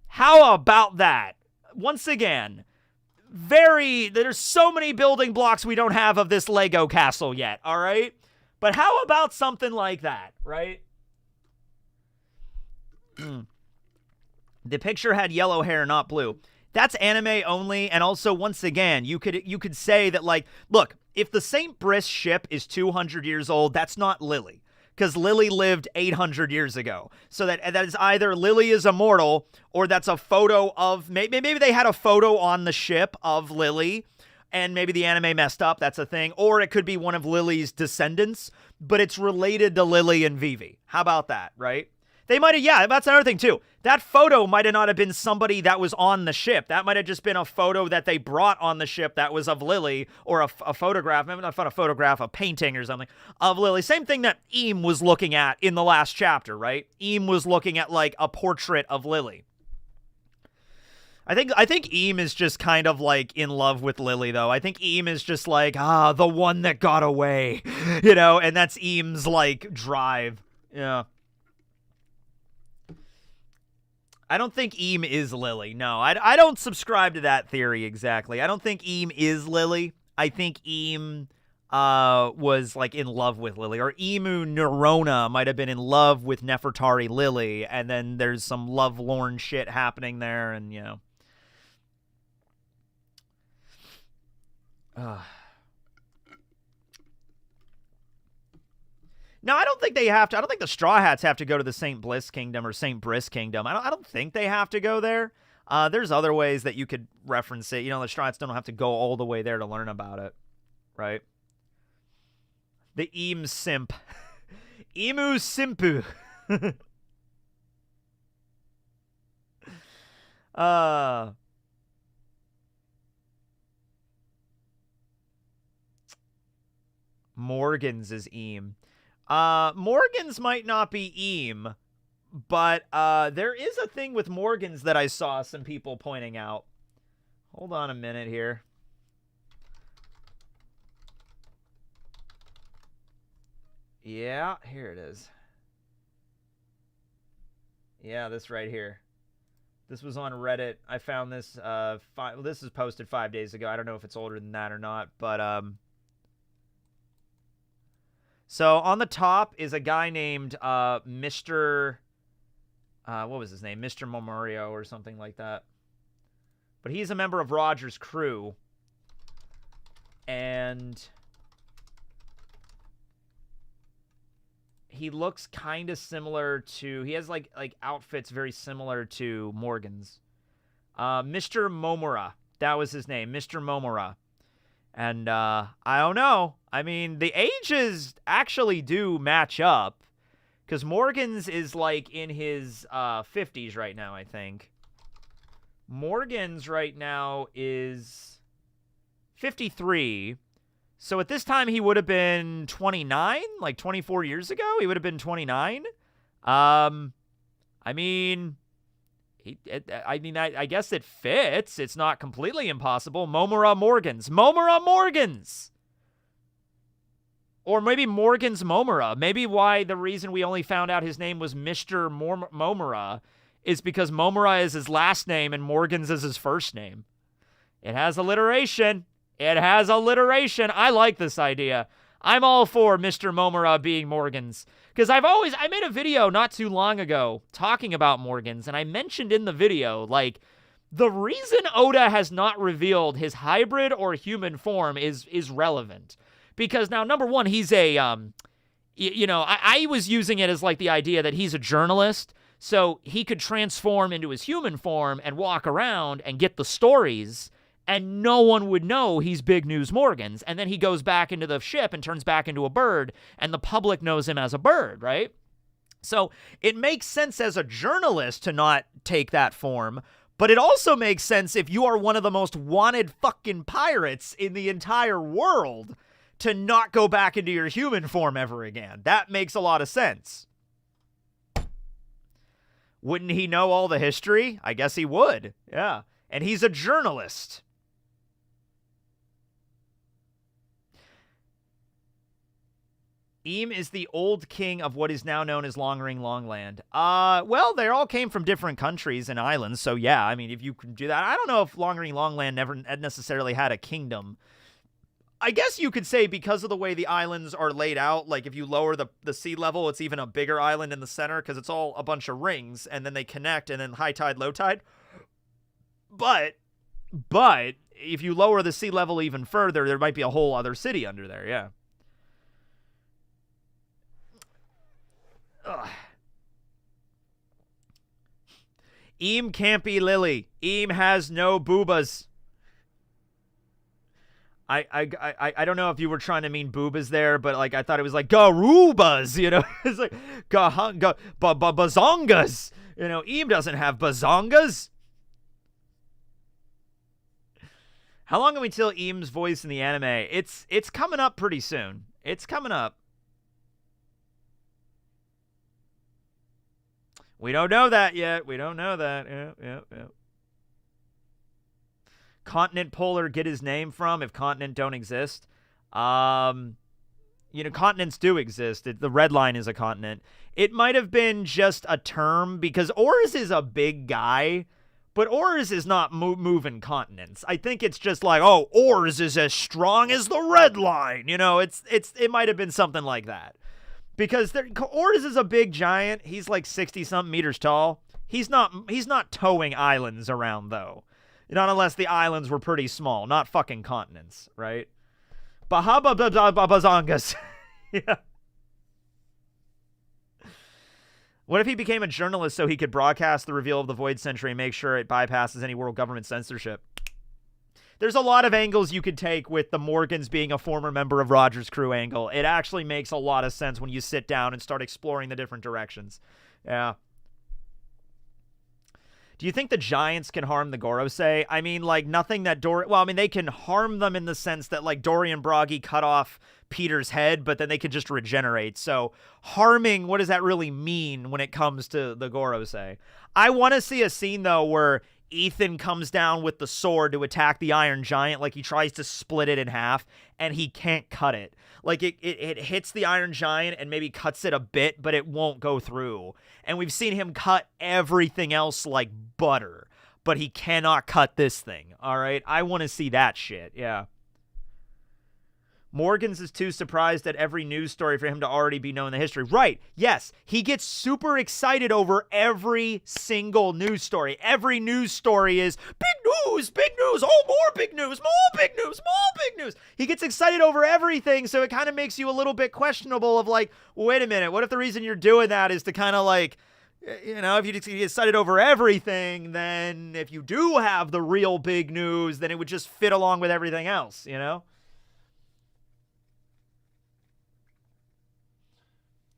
how about that? Once again, there's so many building blocks we don't have of this Lego castle yet. All right? But how about something like that, right? The picture had yellow hair, not blue. That's anime only, and also, once again, you could say that, like, look, if the St. Bris ship is 200 years old, that's not Lily, because Lily lived 800 years ago. So that is either Lily is immortal, or that's a photo of, maybe they had a photo on the ship of Lily, and maybe the anime messed up, that's a thing, or it could be one of Lily's descendants, but it's related to Lily and Vivi. How about that, right? They might have, yeah, that's another thing too. That photo might have not have been somebody that was on the ship. That might have just been a photo that they brought on the ship that was of Lily, or a photograph, maybe not a photograph, a painting or something of Lily. Same thing that Eam was looking at in the last chapter, right? Eam was looking at like a portrait of Lily. I think Eam is just kind of like in love with Lily, though. I think Eam is just like, the one that got away, you know, and that's Eam's like drive. Yeah. I don't think Eam is Lily. No, I don't subscribe to that theory exactly. I don't think Eam is Lily. I think Eam was like in love with Lily, or Emu Neurona might have been in love with Nefertari Lily, and then there's some lovelorn shit happening there, and you know. No, I don't think they have to. I don't think the Straw Hats have to go to the St. Bliss Kingdom or St. Bris Kingdom. I don't think they have to go there. There's other ways that you could reference it. You know, the Straw Hats don't have to go all the way there to learn about it, right? The Eam Simp. Emu Simpu. Morgan's is Eam. Morgan's might not be Eam, but there is a thing with Morgan's that I saw some people pointing out. Hold on a minute here. Yeah, here it is. Yeah, this right here. This was on Reddit. I found this. This is posted 5 days ago. I don't know if it's older than that or not, but so on the top is a guy named Mr. What was his name? Mr. Momorio or something like that. But he's a member of Roger's crew. And he looks kind of similar to... He has like outfits very similar to Morgan's. Mr. Momura. That was his name. Mr. Momura. And I don't know. I mean, the ages actually do match up, because Morgan's is like in his 50s right now, I think. Morgan's right now is 53. So at this time, he would have been 29, like 24 years ago. He would have been 29. I mean... I guess it fits. It's not completely impossible. Momura Morgans. Momura Morgans! Or maybe Morgan's Momura. Maybe why the reason we only found out his name was Mr. Momura is because Momura is his last name and Morgan's is his first name. It has alliteration. It has alliteration. I like this idea. I'm all for Mr. Momura being Morgan's. Because I made a video not too long ago talking about Morgan's, and I mentioned in the video, like, the reason Oda has not revealed his hybrid or human form is relevant. Because now, number one, he's a, I was using it as, like, the idea that he's a journalist, so he could transform into his human form and walk around and get the stories, and no one would know he's Big News Morgan's. And then he goes back into the ship and turns back into a bird, and the public knows him as a bird, right? So it makes sense as a journalist to not take that form, but it also makes sense if you are one of the most wanted fucking pirates in the entire world to not go back into your human form ever again. That makes a lot of sense. Wouldn't he know all the history? I guess he would, yeah. And he's a journalist. Eam is the old king of what is now known as Longring Longland. Well, they all came from different countries and islands, so yeah, I mean, if you can do that. I don't know if Longring Longland never necessarily had a kingdom. I guess you could say because of the way the islands are laid out, like if you lower the sea level, it's even a bigger island in the center because it's all a bunch of rings, and then they connect, and then high tide, low tide. But But if you lower the sea level even further, there might be a whole other city under there, yeah. Ugh. Eam can't be Lily. Eam has no boobas. I don't know if you were trying to mean boobas there, but like I thought it was like garubas, you know? It's like bazongas. You know, Eam doesn't have bazongas. How long can we till Eam's voice in the anime? It's coming up pretty soon. It's coming up. We don't know that yet. We don't know that. Yeah. Continent Polar get his name from if continent don't exist. Continents do exist. The red line is a continent. It might have been just a term because Oars is a big guy, but Oars is not moving continents. I think it's just like, oh, Oars is as strong as the red line. You know, it might have been something like that. Because Oars is a big giant. He's like 60-something meters tall. He's not towing islands around, though. Not unless the islands were pretty small, not fucking continents, right? Bahabababazongas. Yeah. What if he became a journalist so he could broadcast the reveal of the Void Century and make sure it bypasses any world government censorship? There's a lot of angles you could take with the Morgans being a former member of Roger's crew angle. It actually makes a lot of sense when you sit down and start exploring the different directions. Yeah. Do you think the Giants can harm the Gorosei? I mean, like, nothing that they can harm them in the sense that, like, Dorian Bragi cut off Peter's head, but then they could just regenerate. So, harming, what does that really mean when it comes to the Gorosei? I want to see a scene, though, where Ethan comes down with the sword to attack the Iron Giant, like he tries to split it in half, and he can't cut it. Like, it hits the Iron Giant and maybe cuts it a bit, but it won't go through. And we've seen him cut everything else like butter, but he cannot cut this thing, all right? I want to see that shit, yeah. Morgans is too surprised at every news story for him to already be known the history. Right, yes. He gets super excited over every single news story. Every news story is, big news, oh, more big news, more big news, more big news. He gets excited over everything, so it kind of makes you a little bit questionable of like, wait a minute, what if the reason you're doing that is to kind of like, you know, if you get excited over everything, then if you do have the real big news, then it would just fit along with everything else, you know?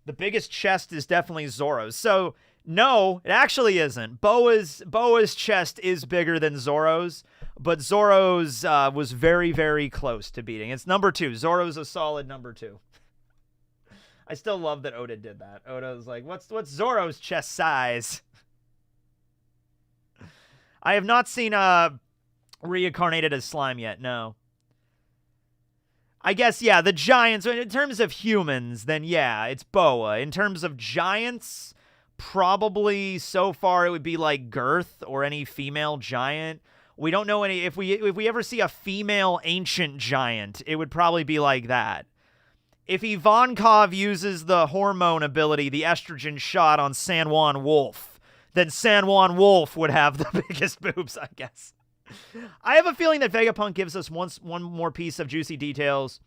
The biggest chest is definitely Zoro's. So, no, it actually isn't. Boa's chest is bigger than Zoro's, but Zoro's was very, very close to beating. It's number 2. Zoro's a solid number 2. I still love that Oda did that. Oda was like, what's Zoro's chest size? I have not seen reincarnated as slime yet, no. I guess, yeah, the giants, in terms of humans, then yeah, it's Boa. In terms of giants, probably so far it would be like Girth or any female giant. We don't know any, if we ever see a female ancient giant, it would probably be like that. If Ivankov uses the hormone ability, the estrogen shot on San Juan Wolf, then San Juan Wolf would have the biggest boobs, I guess. I have a feeling that Vega Punk gives us one more piece of juicy details.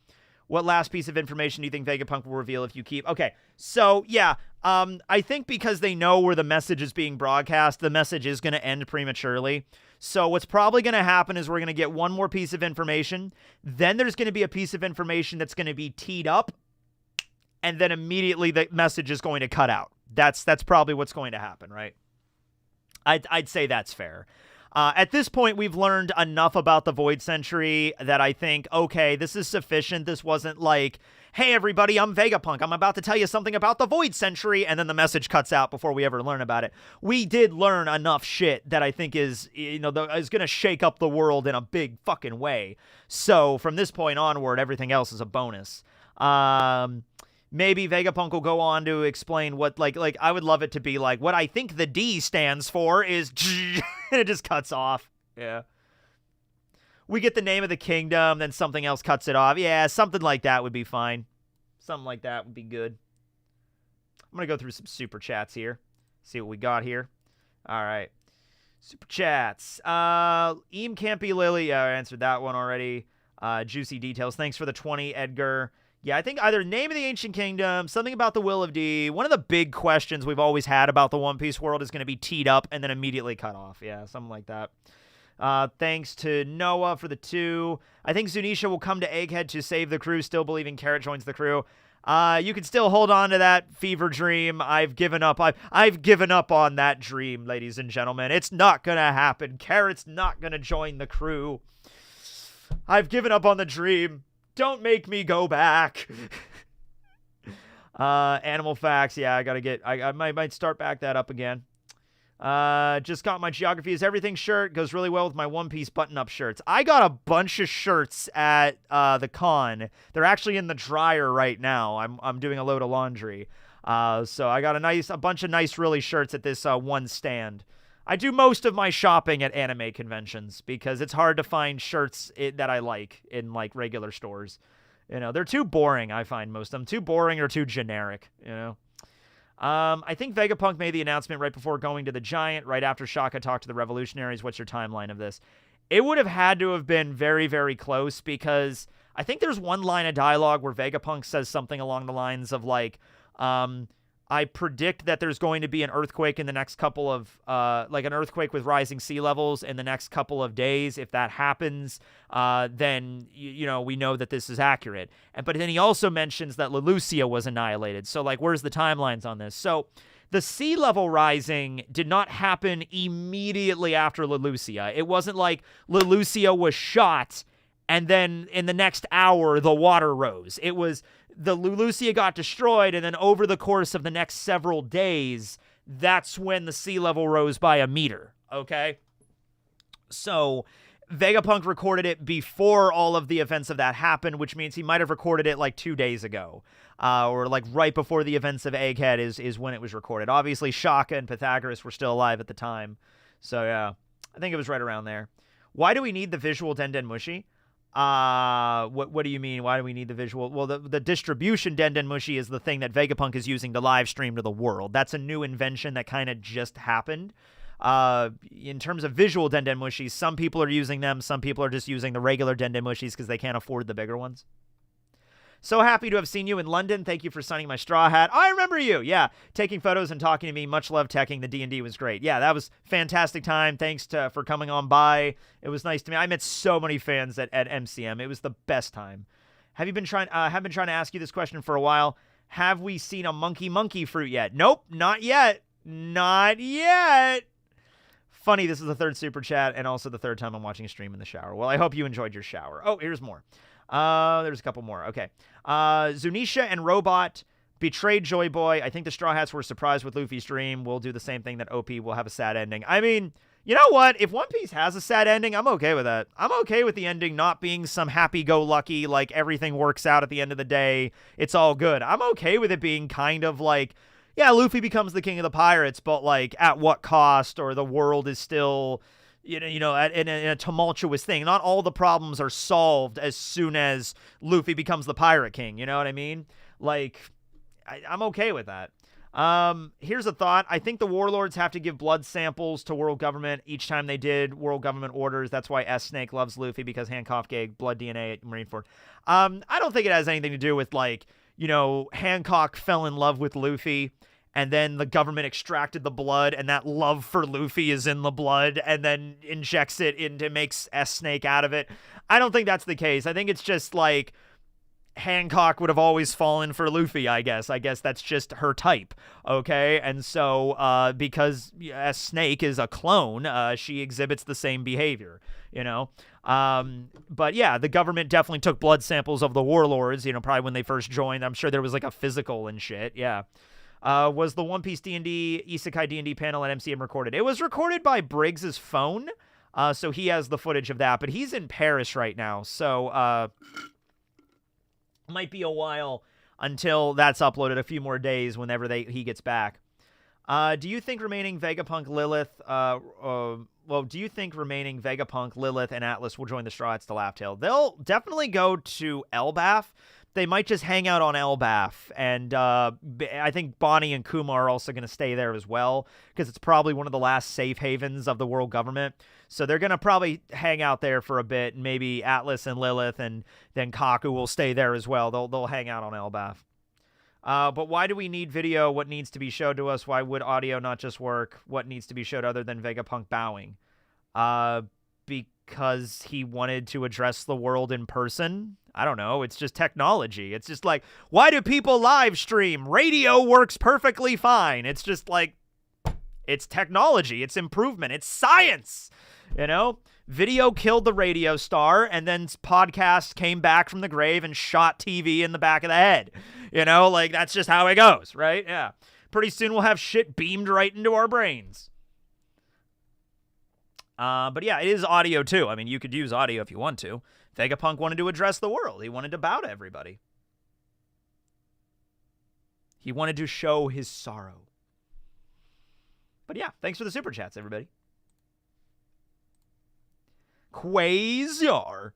What last piece of information do you think Vega Punk will reveal if you keep? Okay, so yeah, I think because they know where the message is being broadcast, the message is going to end prematurely. So what's probably going to happen is we're going to get one more piece of information. Then there's going to be a piece of information that's going to be teed up, and then immediately the message is going to cut out. That's probably what's going to happen, right? I'd say that's fair. At this point, we've learned enough about the Void Century that I think, okay, this is sufficient. This wasn't like, hey, everybody, I'm Vega Punk. I'm about to tell you something about the Void Century, and then the message cuts out before we ever learn about it. We did learn enough shit that I think is, is going to shake up the world in a big fucking way. So from this point onward, everything else is a bonus. Maybe Vega Punk will go on to explain what, like I would love it to be like, what I think the D stands for is, and it just cuts off. Yeah. We get the name of the kingdom, then something else cuts it off. Yeah, something like that would be fine. Something like that would be good. I'm going to go through some super chats here. See what we got here. All right. Super chats. Eam can't be Lily. I answered that one already. Juicy details. Thanks for the 20, Edgar. Yeah, I think either name of the ancient kingdom, something about the will of D. One of the big questions we've always had about the One Piece world is going to be teed up and then immediately cut off. Yeah, something like that. Thanks to Noah for the 2. I think Zunisha will come to Egghead to save the crew, still believing Carrot joins the crew. You can still hold on to that fever dream. I've given up. I've given up on that dream, ladies and gentlemen. It's not going to happen. Carrot's not going to join the crew. I've given up on the dream. Don't make me go back. Animal facts. Yeah, I got to get... I might start back that up again. Just got my Geography is Everything shirt. Goes really well with my One Piece button-up shirts. I got a bunch of shirts at the con. They're actually in the dryer right now. I'm doing a load of laundry. So I got a bunch of nice really shirts at this one stand. I do most of my shopping at anime conventions because it's hard to find shirts that I like in like regular stores. You know, they're too boring. I find most of them too boring or too generic. You know. I think Vega Punk made the announcement right before going to the Giant, right after Shaka talked to the Revolutionaries. What's your timeline of this? It would have had to have been very, very close because I think there's one line of dialogue where Vega Punk says something along the lines of like, I predict that there's going to be an earthquake in the next couple of, like an earthquake with rising sea levels in the next couple of days. If that happens, then, you know, we know that this is accurate. But then he also mentions that Lelucia was annihilated. So, like, where's the timelines on this? So, the sea level rising did not happen immediately after Lelucia. It wasn't like Lelucia was shot and then in the next hour the water rose. It was... the Lelucia got destroyed, and then over the course of the next several days, that's when the sea level rose by a meter, okay? So, Vega Punk recorded it before all of the events of that happened, which means he might have recorded it like 2 days ago, or like right before the events of Egghead is when it was recorded. Obviously, Shaka and Pythagoras were still alive at the time, so yeah, I think it was right around there. Why do we need the visual Denden Mushi? What do you mean? Why do we need the visual? Well, the distribution Denden Mushi is the thing that Vega Punk is using to live stream to the world. That's a new invention that kind of just happened. In terms of visual Denden Mushis, some people are using them. Some people are just using the regular Denden Mushis because they can't afford the bigger ones. So happy to have seen you in London. Thank you for signing my straw hat. I remember you. Yeah. Taking photos and talking to me. Much love teching. The D&D was great. Yeah, that was fantastic time. Thanks for coming on by. It was nice to me. I met so many fans at MCM. It was the best time. Have been trying to ask you this question for a while. Have we seen a monkey fruit yet? Nope, not yet. Not yet. Funny, this is the third super chat and also the third time I'm watching a stream in the shower. Well, I hope you enjoyed your shower. Oh, here's more. There's a couple more. Okay. Zunisha and Robot betrayed Joy Boy. I think the Straw Hats were surprised with Luffy's dream. We'll do the same thing that OP will have a sad ending. I mean, you know what? If One Piece has a sad ending, I'm okay with that. I'm okay with the ending not being some happy-go-lucky, like everything works out at the end of the day. It's all good. I'm okay with it being kind of like, yeah, Luffy becomes the king of the pirates, but like at what cost? Or the world is still... in a tumultuous thing. Not all the problems are solved as soon as Luffy becomes the Pirate King. You know what I mean? Like, I'm okay with that. Here's a thought. I think the warlords have to give blood samples to world government each time they did world government orders. That's why S-Snake loves Luffy, because Hancock gave blood DNA at Marineford. I don't think it has anything to do with, like, you know, Hancock fell in love with Luffy, and then the government extracted the blood, and that love for Luffy is in the blood, and then injects it into, makes S-Snake out of it. I don't think that's the case. I think it's just, like, Hancock would have always fallen for Luffy, I guess. I guess that's just her type, okay? And so, because S-Snake is a clone, she exhibits the same behavior, you know? But yeah, the government definitely took blood samples of the warlords, you know, probably when they first joined. I'm sure there was, like, a physical and shit, yeah. Was the One Piece D&D Isekai D&D panel at MCM recorded? It was recorded by Briggs's phone, so he has the footage of that, but he's in Paris right now, so might be a while until that's uploaded, a few more days whenever he gets back. Do you think remaining Vegapunk, Lilith, do you think remaining Vegapunk, Lilith, and Atlas will join the Straw Hats to Laugh Tale? They'll definitely go to Elbaff. they might just hang out on Elbaff, and I think Bonnie and Kuma are also going to stay there as well, because it's probably one of the last safe havens of the world government. So they're going to probably hang out there for a bit, and maybe Atlas and Lilith, and then Kaku will stay there as well. They'll hang out on Elbaff. But why do we need video? What needs to be showed to us? Why would audio not just work? What needs to be showed other than Vega Punk bowing? Because he wanted to address the world in person? I don't know. It's just technology. It's just like, why do people live stream? Radio works perfectly fine. It's just like, it's technology. It's improvement. It's science. You know? Video killed the radio star, and then podcast came back from the grave and shot TV in the back of the head. You know? Like, that's just how it goes, right? Yeah. Pretty soon we'll have shit beamed right into our brains. But yeah, it is audio too. I mean, you could use audio if you want to. Vega Punk wanted to address the world. He wanted to bow to everybody. He wanted to show his sorrow. But yeah, thanks for the super chats, everybody. Quasar.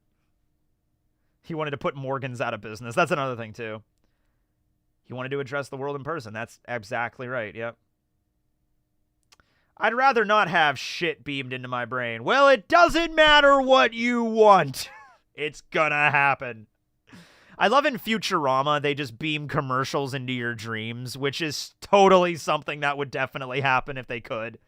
He wanted to put Morgans out of business. That's another thing too. He wanted to address the world in person. That's exactly right. Yep. I'd rather not have shit beamed into my brain. Well, it doesn't matter what you want. It's gonna happen. I love in Futurama, they just beam commercials into your dreams, which is totally something that would definitely happen if they could.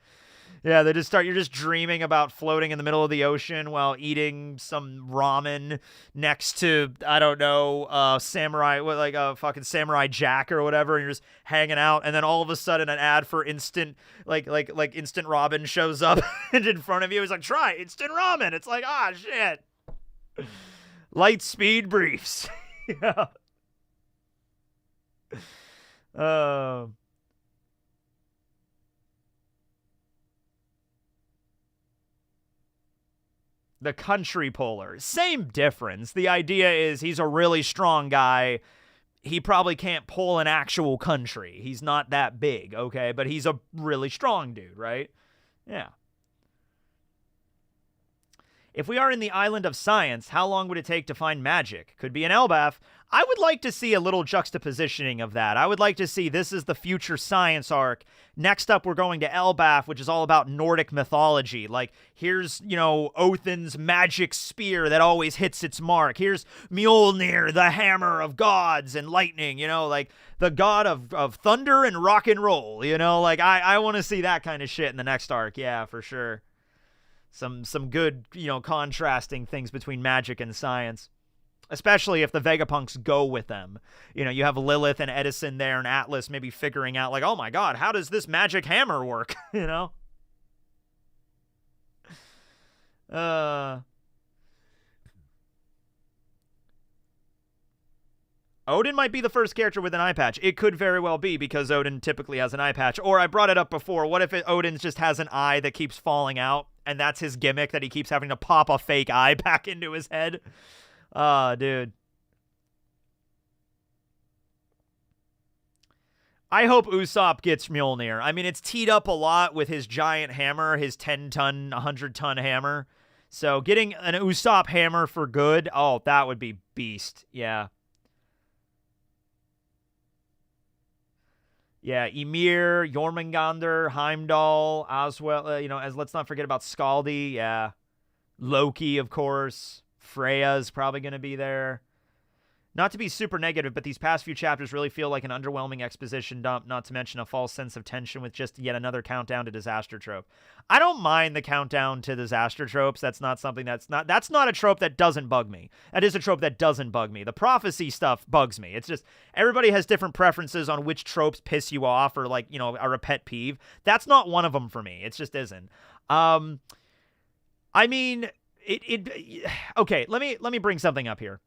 Yeah, they just start, you're just dreaming about floating in the middle of the ocean while eating some ramen next to, I don't know, samurai, like a fucking Samurai Jack or whatever, and you're just hanging out, and then all of a sudden an ad for instant, like instant ramen shows up in front of you. It's like, try instant ramen. It's like, ah, shit. Light speed briefs. Yeah. The country polar. Same difference. The idea is he's a really strong guy. He probably can't pull an actual country. He's not that big, okay? But he's a really strong dude, right? Yeah. If we are in the island of science, how long would it take to find magic? Could be an Elbaff. I would like to see a little juxtapositioning of that. I would like to see this is the future science arc. Next up, we're going to Elbaff, which is all about Nordic mythology. Like, here's, you know, Othin's magic spear that always hits its mark. Here's Mjolnir, the hammer of gods and lightning, you know, like the god of thunder and rock and roll, you know? Like, I want to see that kind of shit in the next arc. Yeah, for sure. Some good, you know, contrasting things between magic and science. Especially if the Vega Punks go with them. You know, you have Lilith and Edison there and Atlas maybe figuring out, like, oh my god, how does this magic hammer work? You know? Odin might be the first character with an eye patch. It could very well be, because Odin typically has an eye patch. Or I brought it up before, what if Odin just has an eye that keeps falling out, and that's his gimmick, that he keeps having to pop a fake eye back into his head? Ah, dude. I hope Usopp gets Mjolnir. I mean, it's teed up a lot with his giant hammer, his 10-ton, 100-ton hammer. So getting an Usopp hammer for good, oh, that would be beast. Yeah. Yeah, Ymir, Jormungandr, Heimdall, Oswell, you know, as let's not forget about Scaldi. Yeah. Loki, of course. Freya's probably going to be there. Not to be super negative, but these past few chapters really feel like an underwhelming exposition dump, not to mention a false sense of tension with just yet another countdown to disaster trope. I don't mind the countdown to disaster tropes. That's not something that's not a trope that doesn't bug me. That is a trope that doesn't bug me. The prophecy stuff bugs me. It's just everybody has different preferences on which tropes piss you off or, like, you know, are a pet peeve. That's not one of them for me. It just isn't. I mean, okay, let me bring something up here.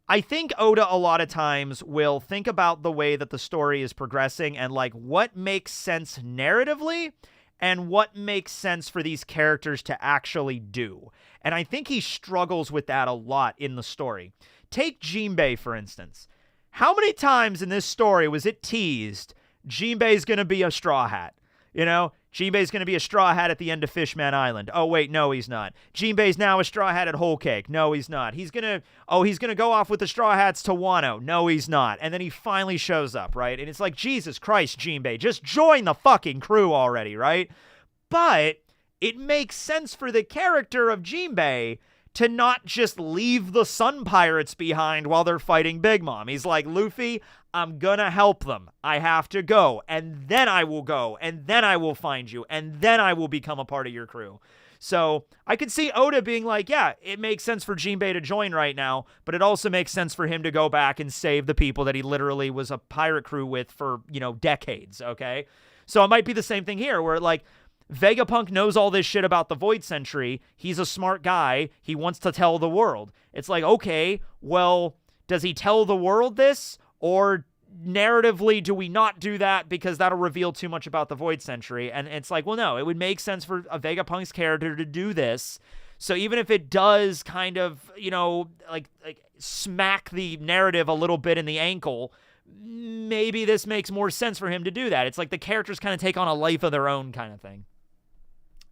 I think Oda a lot of times will think about the way that the story is progressing and, like, what makes sense narratively and what makes sense for these characters to actually do. And I think he struggles with that a lot in the story. Take Jinbei, for instance. How many times in this story was it teased Jinbei's going to be a Straw Hat? You know, Jinbei's going to be a Straw Hat at the end of Fishman Island. Oh, wait, no, he's not. Jinbei's now a Straw Hat at Whole Cake. No, he's not. He's going to go off with the Straw Hats to Wano. No, he's not. And then he finally shows up, right? And it's like, Jesus Christ, Jinbei, just join the fucking crew already, right? But it makes sense for the character of Jinbei to not just leave the Sun Pirates behind while they're fighting Big Mom. He's like, Luffy, I'm gonna help them. I have to go, and then I will go, and then I will find you, and then I will become a part of your crew. So I could see Oda being like, yeah, it makes sense for Jinbei to join right now, but it also makes sense for him to go back and save the people that he literally was a pirate crew with for, decades, okay? So it might be the same thing here, where, like, Vega Punk knows all this shit about the Void Sentry. He's a smart guy. He wants to tell the world. It's like, okay, well, does he tell the world this? Or narratively, do we not do that because that'll reveal too much about the Void Sentry? And it's like, well, no, it would make sense for a Vega Punk's character to do this. So even if it does kind of, like smack the narrative a little bit in the ankle, maybe this makes more sense for him to do that. It's like the characters kind of take on a life of their own kind of thing.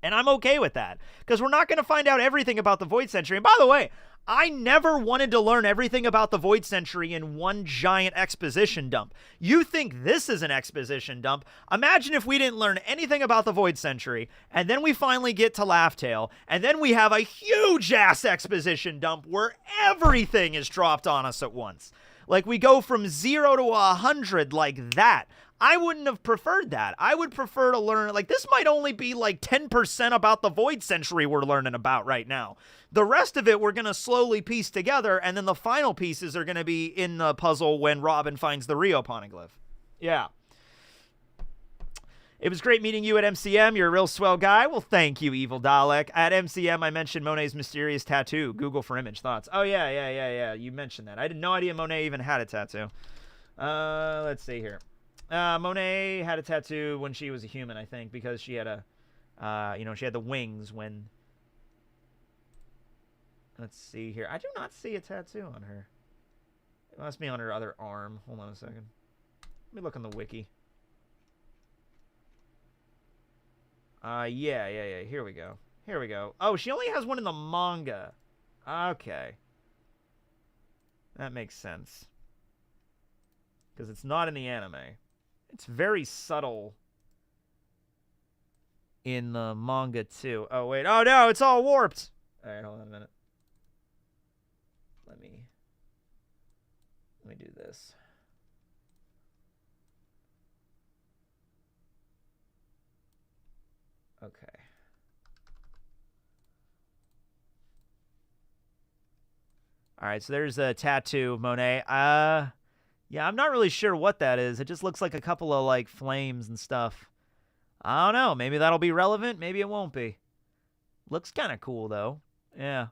And I'm okay with that, because we're not going to find out everything about the Void Sentry. And by the way, I never wanted to learn everything about the Void Sentry in one giant exposition dump. You think this is an exposition dump? Imagine if we didn't learn anything about the Void Sentry, and then we finally get to Laugh Tale, and then we have a huge-ass exposition dump where everything is dropped on us at once. Like, we go from 0 to 100 like that. I wouldn't have preferred that. I would prefer to learn, like, this might only be like 10% about the Void Sentry we're learning about right now. The rest of it we're going to slowly piece together, and then the final pieces are going to be in the puzzle when Robin finds the Rio Poneglyph. Yeah. It was great meeting you at MCM. You're a real swell guy. Well, thank you, Evil Dalek. At MCM, I mentioned Monet's mysterious tattoo. Google for image thoughts. Oh, yeah. You mentioned that. I had no idea Monet even had a tattoo. Let's see here. Monet had a tattoo when she was a human, I think, because she had she had the wings when... Let's see here. I do not see a tattoo on her. It must be on her other arm. Hold on a second. Let me look on the wiki. Yeah. Here we go. Oh, she only has one in the manga. Okay. That makes sense. Because it's not in the anime. It's very subtle in the manga, too. Oh, wait. Oh, no, it's all warped. All right, hold on a minute. Let me do this. Okay. All right, so there's a tattoo of Monet. Yeah, I'm not really sure what that is. It just looks like a couple of, like, flames and stuff. I don't know. Maybe that'll be relevant. Maybe it won't be. Looks kind of cool, though. Yeah.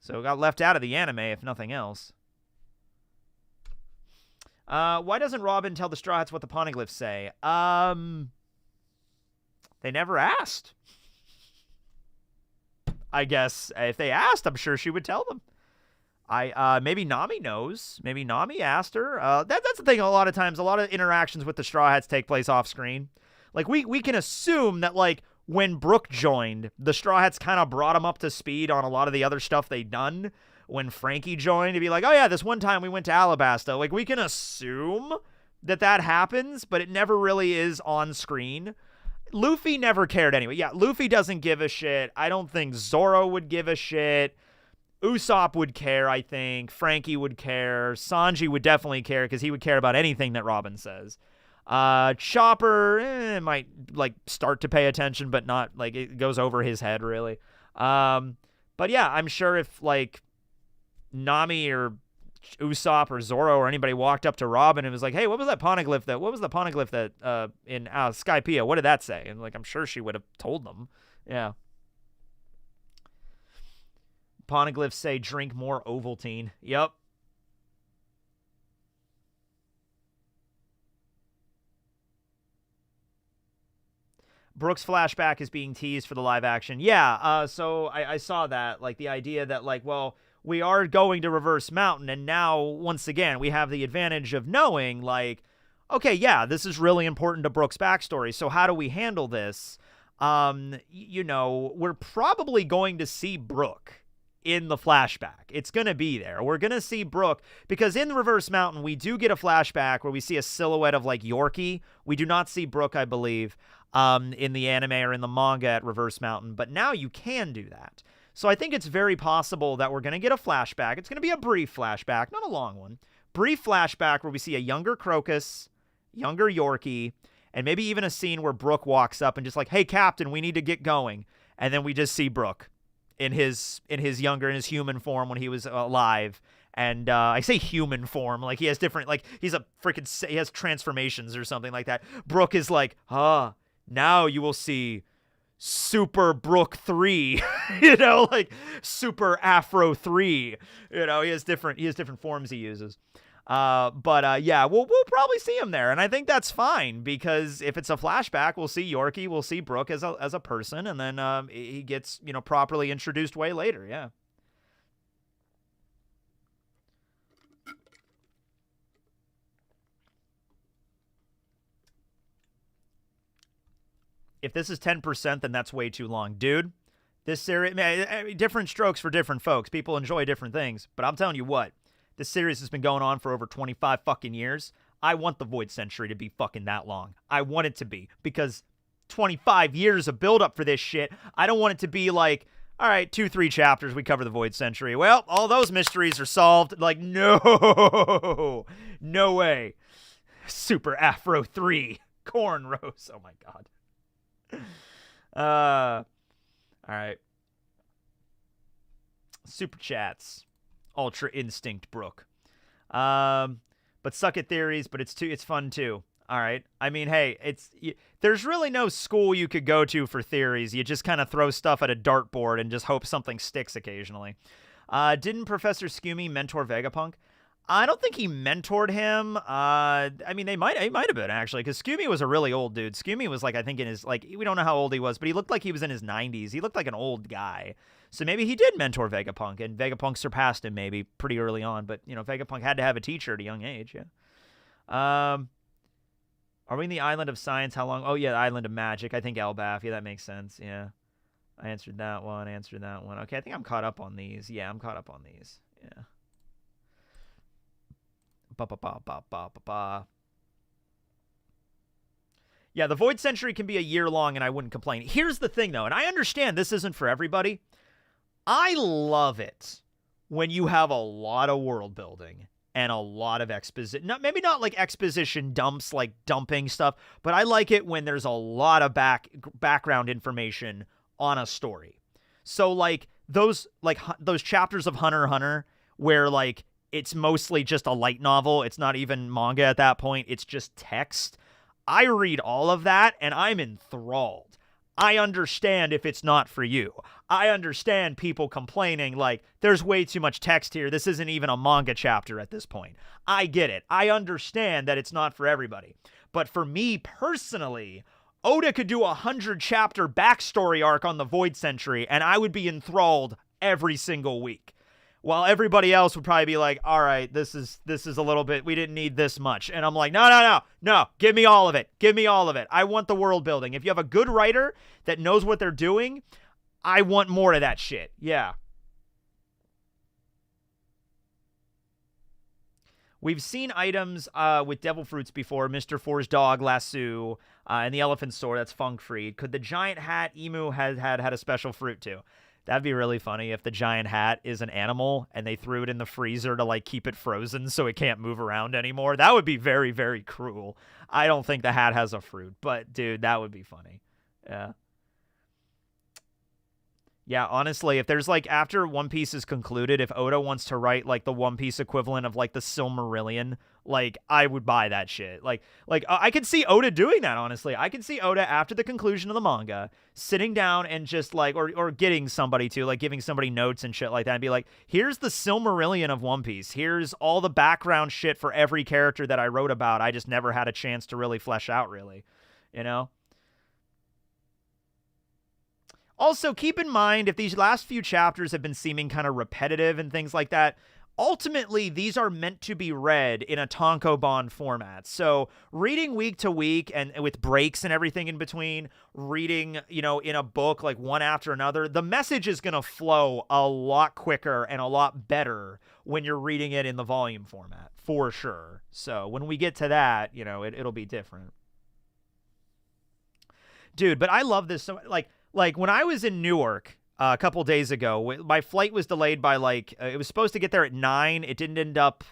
So it got left out of the anime, if nothing else. Why doesn't Robin tell the Straw Hats what the Poneglyphs say? They never asked. I guess if they asked, I'm sure she would tell them. Maybe Nami knows. Maybe Nami asked her. That's the thing. A lot of times, a lot of interactions with the Straw Hats take place off screen. Like we can assume that, like, when Brooke joined, the Straw Hats kind of brought him up to speed on a lot of the other stuff they'd done. When Frankie joined, to be like, oh yeah, this one time we went to Alabasta. Like, we can assume that happens, but it never really is on screen. Luffy never cared anyway. Yeah, Luffy doesn't give a shit. I don't think Zoro would give a shit. Usopp would care, I think. Frankie would care. Sanji would definitely care, because he would care about anything that Robin says. Chopper might, like, start to pay attention, but not, like, it goes over his head, really. But yeah, I'm sure if, like, Nami or Usopp or Zoro or anybody walked up to Robin and was like, hey, what was the poneglyph that in Skypiea? What did that say? And, like, I'm sure she would have told them. Yeah. Poneglyphs say drink more Ovaltine. Yep. Brooks' flashback is being teased for the live action. Yeah, so I saw that. Like, the idea that, like, well, we are going to Reverse Mountain, and now, once again, we have the advantage of knowing, like, okay, yeah, this is really important to Brook's backstory. So how do we handle this? You know, we're probably going to see Brook in the flashback. It's going to be there. We're going to see Brook, because in Reverse Mountain, we do get a flashback where we see a silhouette of, like, Yorkie. We do not see Brook, I believe, in the anime or in the manga at Reverse Mountain, but now you can do that. So I think it's very possible that we're going to get a flashback. It's going to be a brief flashback, not a long one. Brief flashback where we see a younger Crocus, younger Yorkie, and maybe even a scene where Brook walks up and just like, hey, Captain, we need to get going. And then we just see Brook in his human form when he was alive. And I say human form, like he has different, like he has transformations or something like that. Brook is like, now you will see Super Brook 3, you know, like Super Afro 3. You know, he has different forms he uses. Yeah, we'll probably see him there, and I think that's fine, because if it's a flashback, we'll see Yorkie, we'll see Brook as a person, and then he gets, you know, properly introduced way later. Yeah. If this is 10%, then that's way too long, dude. This series, man, different strokes for different folks. People enjoy different things, but I'm telling you what. This series has been going on for over 25 fucking years. I want the Void Century to be fucking that long. I want it to be, because 25 years of buildup for this shit. I don't want it to be like, all right, 2-3 chapters, we cover the Void Century. Well, all those mysteries are solved. Like, no. No way. Super Afro 3. Cornrows. Oh, my God. All right. Super chats. Ultra Instinct Brook. But suck at theories, but it's fun too. All right. I mean, hey, there's really no school you could go to for theories. You just kind of throw stuff at a dartboard and just hope something sticks occasionally. Didn't Professor Scoomy mentor Vega Punk? I don't think he mentored him. I mean, he might have been, actually, because Scoomy was a really old dude. Scoomy was, like, I think in his, like, we don't know how old he was, but he looked like he was in his 90s. He looked like an old guy. So maybe he did mentor Vega Punk, and Vega Punk surpassed him maybe pretty early on. But, you know, Vega Punk had to have a teacher at a young age, yeah. Are we in the Island of Science? How long? Oh, yeah, the Island of Magic. I think Elbaff. Yeah, that makes sense, yeah. I answered that one. Okay, I think I'm caught up on these. Yeah, I'm caught up on these, yeah. Yeah, the Void Century can be a year long, and I wouldn't complain. Here's the thing, though, and I understand this isn't for everybody. I love it when you have a lot of world building and a lot of exposition. Maybe not like exposition dumps, like dumping stuff, but I like it when there's a lot of background information on a story. So, like, those chapters of Hunter x Hunter where, like, it's mostly just a light novel. It's not even manga at that point. It's just text. I read all of that, and I'm enthralled. I understand if it's not for you. I understand people complaining, like, there's way too much text here. This isn't even a manga chapter at this point. I get it. I understand that it's not for everybody. But for me personally, Oda could do a 100-chapter backstory arc on the Void Century, and I would be enthralled every single week. While everybody else would probably be like, all right, this is a little bit, we didn't need this much. And I'm like, no, give me all of it. Give me all of it. I want the world building. If you have a good writer that knows what they're doing, I want more of that shit. Yeah. We've seen items with devil fruits before. Mr. Four's dog, Lasso, and the elephant sword. That's Funk Freed. Could the giant hat Emu had a special fruit too? That'd be really funny if the giant hat is an animal and they threw it in the freezer to, like, keep it frozen so it can't move around anymore. That would be very, very cruel. I don't think the hat has a fruit, but, dude, that would be funny. Yeah. Yeah, honestly, if there's, like, after One Piece is concluded, if Oda wants to write, like, the One Piece equivalent of, like, the Silmarillion, like, I would buy that shit. Like, I could see Oda doing that, honestly. I could see Oda, after the conclusion of the manga, sitting down and just, like, or getting somebody to, like, giving somebody notes and shit like that, and be like, here's the Silmarillion of One Piece. Here's all the background shit for every character that I wrote about. I just never had a chance to really flesh out, really. You know? Also, keep in mind, if these last few chapters have been seeming kind of repetitive and things like that, ultimately, these are meant to be read in a tankobon format. So reading week to week and with breaks and everything in between, reading, in a book like one after another, the message is going to flow a lot quicker and a lot better when you're reading it in the volume format, for sure. So when we get to that, it'll be different. Dude, but I love this so like when I was in Newark a couple days ago, my flight was delayed by it was supposed to get there at 9. It didn't end up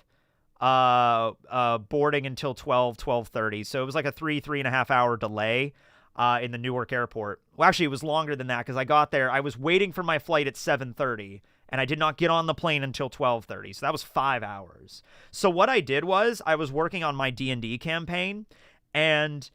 boarding until 12:30. So it was like a 3.5 hour delay in the Newark airport. Well, actually, it was longer than that because I got there. I was waiting for my flight at 7:30, and I did not get on the plane until 12:30. So that was 5 hours. So what I did was I was working on my D&D campaign, and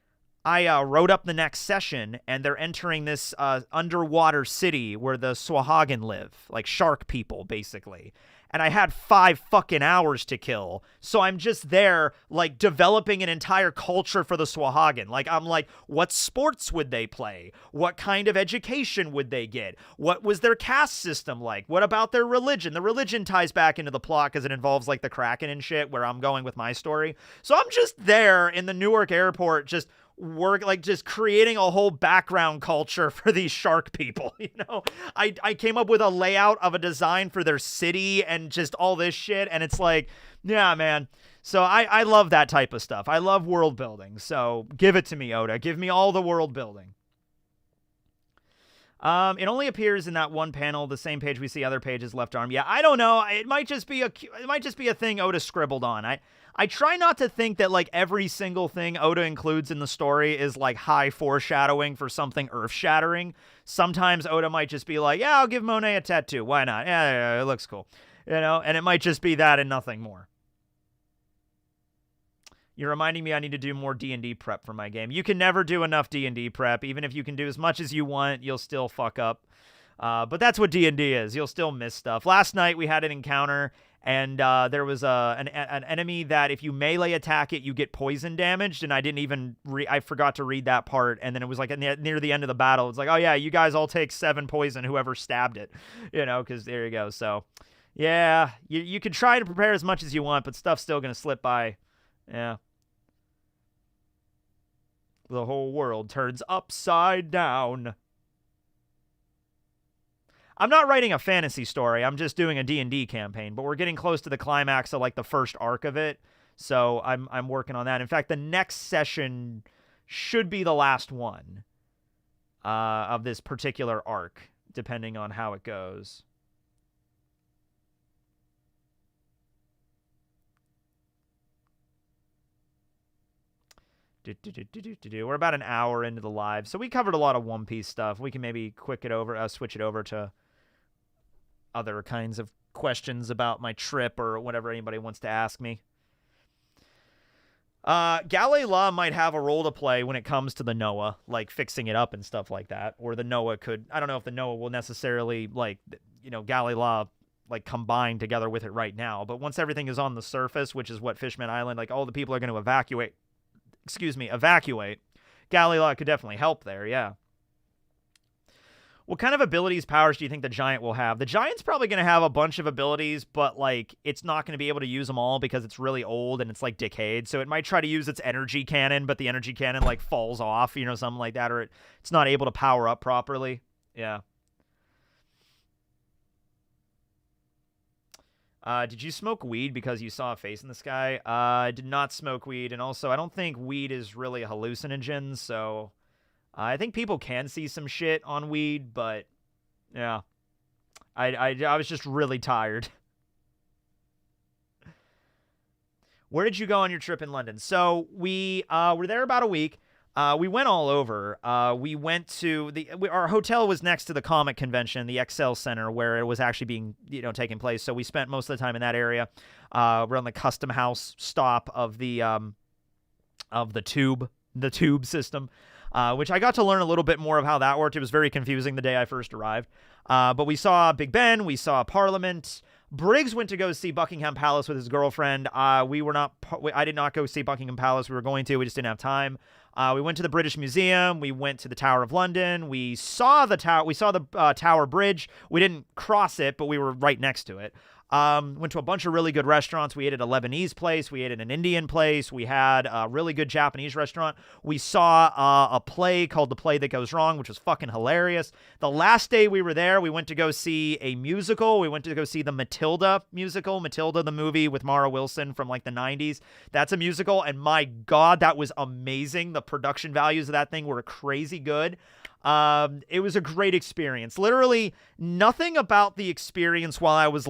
I wrote up the next session, and they're entering this underwater city where the Swahagan live, like shark people, basically. And I had 5 fucking hours to kill. So I'm just there, like, developing an entire culture for the Swahagan. Like, I'm like, what sports would they play? What kind of education would they get? What was their caste system like? What about their religion? The religion ties back into the plot because it involves, like, the Kraken and shit, where I'm going with my story. So I'm just there in the Newark airport, just creating a whole background culture for these shark people. I came up with a layout of a design for their city and just all this shit, and it's like, yeah, man. So I love that type of stuff. I love world building. So give it to me, Oda. Give me all the world building. It only appears in that one panel, the same page we see other pages left arm. Yeah, I don't know. It might just be a thing Oda scribbled on. I try not to think that like every single thing Oda includes in the story is like high foreshadowing for something earth-shattering. Sometimes Oda might just be like, yeah, I'll give Monet a tattoo. Why not? Yeah, it looks cool. And it might just be that and nothing more. You're reminding me I need to do more D&D prep for my game. You can never do enough D&D prep. Even if you can do as much as you want, you'll still fuck up. But that's what D&D is. You'll still miss stuff. Last night we had an encounter, and there was an enemy that if you melee attack it, you get poison damaged, and I didn't even I forgot to read that part, and then it was like near the end of the battle. It's like, oh yeah, you guys all take 7 poison, whoever stabbed it, because there you go. So yeah, you can try to prepare as much as you want, but stuff's still gonna slip by. Yeah. The whole world turns upside down. I'm not writing a fantasy story. I'm just doing a D&D campaign, but we're getting close to the climax of like the first arc of it. So I'm working on that. In fact, the next session should be the last one of this particular arc, depending on how it goes. We're about an hour into the live, so we covered a lot of One Piece stuff. We can maybe switch it over to other kinds of questions about my trip or whatever anybody wants to ask me. Galley-La might have a role to play when it comes to the Noah, like fixing it up and stuff like that. Or the Noah could, I don't know if the Noah will necessarily, like, Galley-La, like, combine together with it right now. But once everything is on the surface, which is what Fishman Island, like, all the people are going to evacuate. Galley-La could definitely help there, yeah. What kind of abilities, powers do you think the Giant will have? The Giant's probably going to have a bunch of abilities, but, like, it's not going to be able to use them all because it's really old and it's, like, decayed. So it might try to use its energy cannon, but the energy cannon, like, falls off, something like that, or it's not able to power up properly. Yeah. Did you smoke weed because you saw a face in the sky? I did not smoke weed, and also I don't think weed is really a hallucinogen, so I think people can see some shit on weed, but yeah. I was just really tired. Where did you go on your trip in London? So we were there about a week. We went all over. We went to our hotel was next to the comic convention, the Excel Center, where it was actually being, taking place. So we spent most of the time in that area. We're on the custom house stop of the tube system, which I got to learn a little bit more of how that worked. It was very confusing the day I first arrived. But we saw Big Ben. We saw Parliament. Briggs went to go see Buckingham Palace with his girlfriend. I did not go see Buckingham Palace. We were going to. We just didn't have time. We went to the British Museum. We went to the Tower of London. We saw the Tower. We saw the Tower Bridge. We didn't cross it, but we were right next to it. Went to a bunch of really good restaurants. We ate at a Lebanese place. We ate at an Indian place. We had a really good Japanese restaurant. We saw a play called The Play That Goes Wrong, which was fucking hilarious. The last day we were there, we went to go see a musical. We went to go see the Matilda musical, Matilda the movie with Mara Wilson from like the 90s. That's a musical, and my God, that was amazing. The production values of that thing were crazy good. It was a great experience. Literally nothing about the experience while I was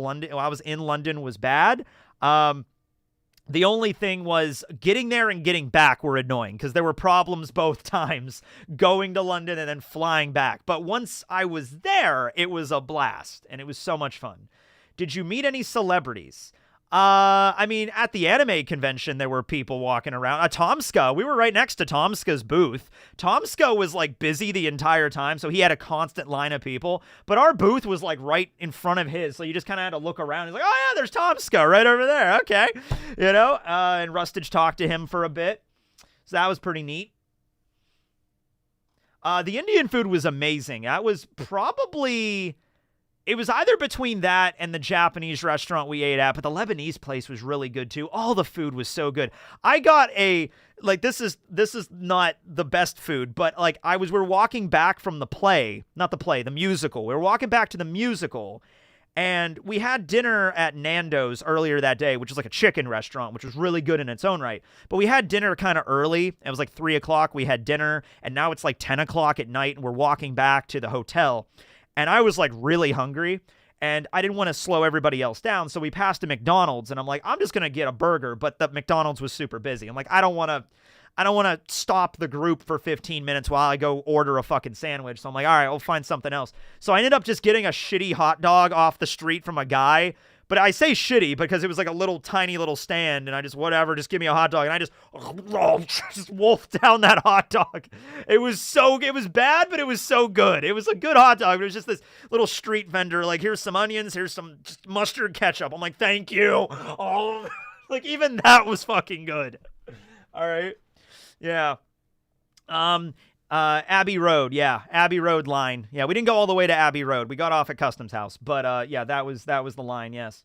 in London was bad. The only thing was getting there and getting back were annoying because there were problems both times going to London and then flying back. But once I was there, it was a blast and it was so much fun. Did you meet any celebrities? I mean, at the anime convention, there were people walking around. Tomska, we were right next to Tomska's booth. Tomska was like busy the entire time, so he had a constant line of people. But our booth was like right in front of his, so you just kind of had to look around. He's like, oh yeah, there's Tomska right over there. Okay, you know. And Rustage talked to him for a bit, so that was pretty neat. The Indian food was amazing. That was probably. It was either between that and the Japanese restaurant we ate at, but the Lebanese place was really good too. All the food was so good. I got this is not the best food, but like we're walking back from the musical. We were walking back to the musical, and we had dinner at Nando's earlier that day, which is like a chicken restaurant, which was really good in its own right. But we had dinner kind of early. It was like 3 o'clock. We had dinner, and now it's like 10 o'clock at night, and we're walking back to the hotel. And I was like really hungry, and I didn't want to slow everybody else down. So we passed a McDonald's, and I'm like, I'm just going to get a burger. But the McDonald's was super busy. I'm like, I don't want to stop the group for 15 minutes while I go order a fucking sandwich. So I'm like, all right, I'll find something else. So I ended up just getting a shitty hot dog off the street from a guy. But I say shitty because it was like a little tiny little stand, and I just, whatever, just give me a hot dog. And I just wolfed down that hot dog. It was bad, but it was so good. It was a good hot dog. It was just this little street vendor, like, here's some onions, here's some just mustard ketchup. I'm like, thank you. Oh, like, even that was fucking good. All right. Yeah. Abbey Road. Yeah. Abbey Road line. Yeah. We didn't go all the way to Abbey Road. We got off at Customs House, but, yeah, that was the line. Yes.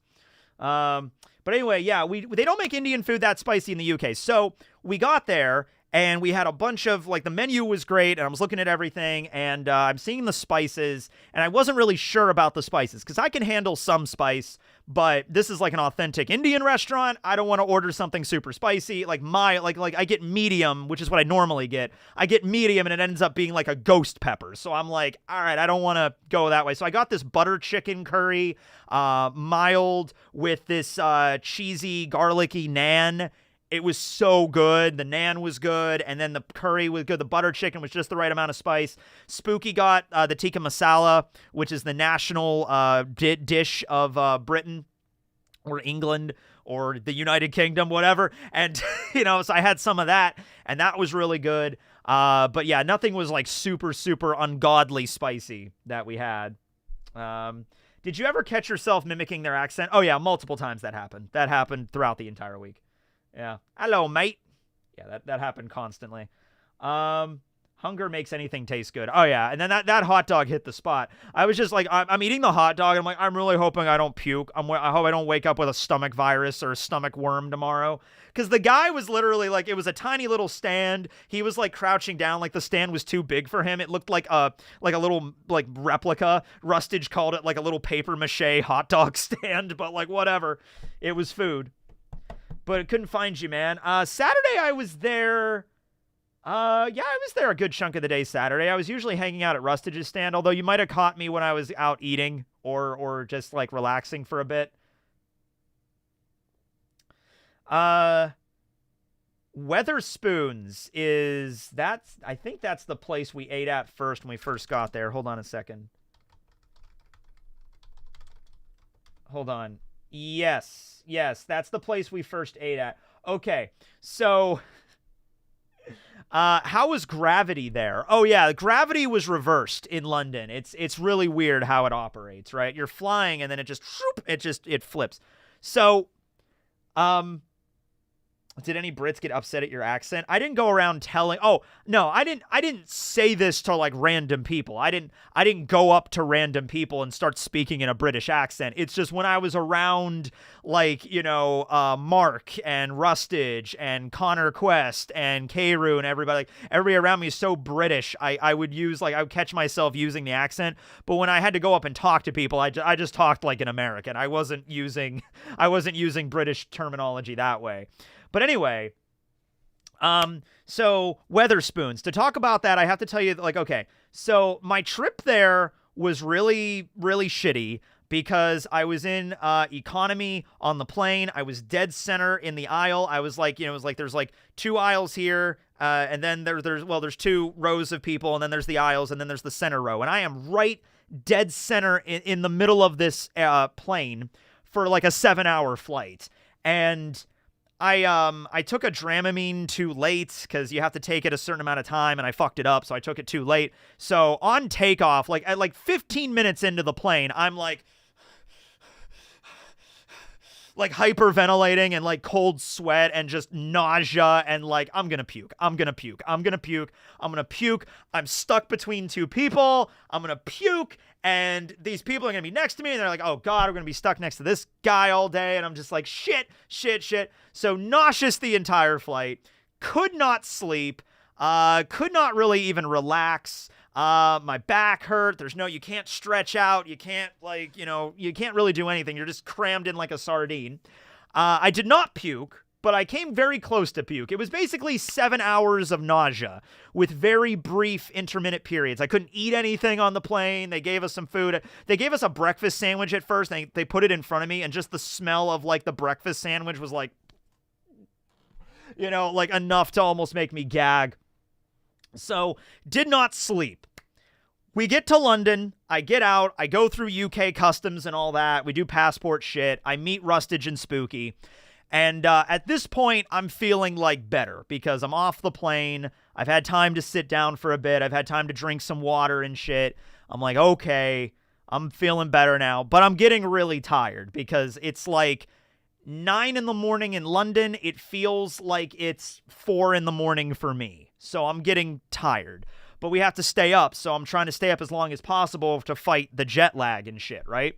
But anyway, yeah, they don't make Indian food that spicy in the UK. So we got there and we had a bunch of, like, the menu was great, and I was looking at everything, and I'm seeing the spices, and I wasn't really sure about the spices because I can handle some spice, but this is like an authentic Indian restaurant. I don't want to order something super spicy. Like I get medium, which is what I normally get. I get medium, and it ends up being like a ghost pepper. So I'm like, all right, I don't want to go that way. So I got this butter chicken curry, mild with this cheesy, garlicky naan. It was so good. The naan was good, and then the curry was good. The butter chicken was just the right amount of spice. Spooky got the tikka masala, which is the national dish of Britain or England or the United Kingdom, whatever. And, so I had some of that, and that was really good. But yeah, nothing was like super, super ungodly spicy that we had. Did you ever catch yourself mimicking their accent? Oh yeah, multiple times that happened. That happened throughout the entire week. Yeah. Hello, mate. Yeah, that happened constantly. Hunger makes anything taste good. Oh, yeah. And then that hot dog hit the spot. I was just like, I'm eating the hot dog, and I'm like, I'm really hoping I don't puke. I hope I don't wake up with a stomach virus or a stomach worm tomorrow. Because the guy was literally like, it was a tiny little stand. He was like crouching down, like the stand was too big for him. It looked like a little like replica. Rustage called it like a little paper mache hot dog stand, but like whatever. It was food. But it couldn't find you, man. Saturday I was there. I was there a good chunk of the day Saturday. I was usually hanging out at Rustage's stand, although you might have caught me when I was out eating or just like relaxing for a bit. Weatherspoons I think that's the place we ate at first when we first got there. Hold on a second. Hold on. Yes, that's the place we first ate at. Okay, so how was Gravity there? Oh yeah, Gravity was reversed in London. It's really weird how it operates, right? You're flying and then it flips. So Did any Brits get upset at your accent? I didn't go around telling. Oh, no, I didn't say this to like random people. I didn't go up to random people and start speaking in a British accent. It's just when I was around like, Mark and Rustage and Connor Quest and Kayru and everybody, like everybody around me is so British. I would catch myself using the accent, but when I had to go up and talk to people, I just talked like an American. I wasn't using British terminology that way. But anyway, so Weatherspoons. To talk about that, I have to tell you, like, okay, so my trip there was really, really shitty because I was in economy on the plane. I was dead center in the aisle. I was like, it was like there's like 2 aisles here, and then there's 2 rows of people, and then there's the aisles, and then there's the center row. And I am right dead center in the middle of this plane for like a 7-hour flight. And I took a Dramamine too late because you have to take it a certain amount of time, and I fucked it up, so I took it too late. So on takeoff, like at like 15 minutes into the plane, I'm like hyperventilating and like cold sweat and just nausea and like I'm gonna puke. I'm stuck between 2 people. I'm gonna puke. And these people are going to be next to me, and they're like, oh, God, we're going to be stuck next to this guy all day. And I'm just like, shit. So nauseous the entire flight. Could not sleep. Could not really even relax. My back hurt. You can't stretch out. You can't, you can't really do anything. You're just crammed in like a sardine. I did not puke, but I came very close to puke. It was basically 7 hours of nausea with very brief intermittent periods. I couldn't eat anything on the plane. They gave us some food. They gave us a breakfast sandwich at first. They put it in front of me, and just the smell of like the breakfast sandwich was like, like enough to almost make me gag. So did not sleep. We get to London. I get out. I go through UK customs and all that. We do passport shit. I meet Rustage and Spooky. And at this point, I'm feeling like better because I'm off the plane. I've had time to sit down for a bit. I've had time to drink some water and shit. I'm like, okay, I'm feeling better now. But I'm getting really tired because it's like 9 in the morning in London. It feels like it's 4 in the morning for me. So I'm getting tired. But we have to stay up. So I'm trying to stay up as long as possible to fight the jet lag and shit, right?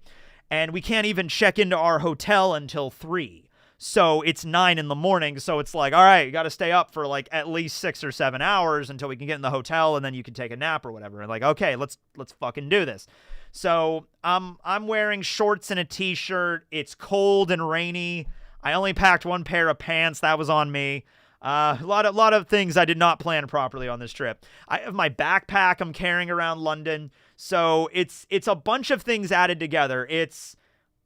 And we can't even check into our hotel until 3. So it's 9 in the morning. So it's like, all right, you got to stay up for like at least 6 or 7 hours until we can get in the hotel, and then you can take a nap or whatever. And like, okay, let's fucking do this. So I'm wearing shorts and a t-shirt. It's cold and rainy. I only packed 1 pair of pants. That was on me. A lot of things I did not plan properly on this trip. I have my backpack I'm carrying around London. So it's a bunch of things added together. It's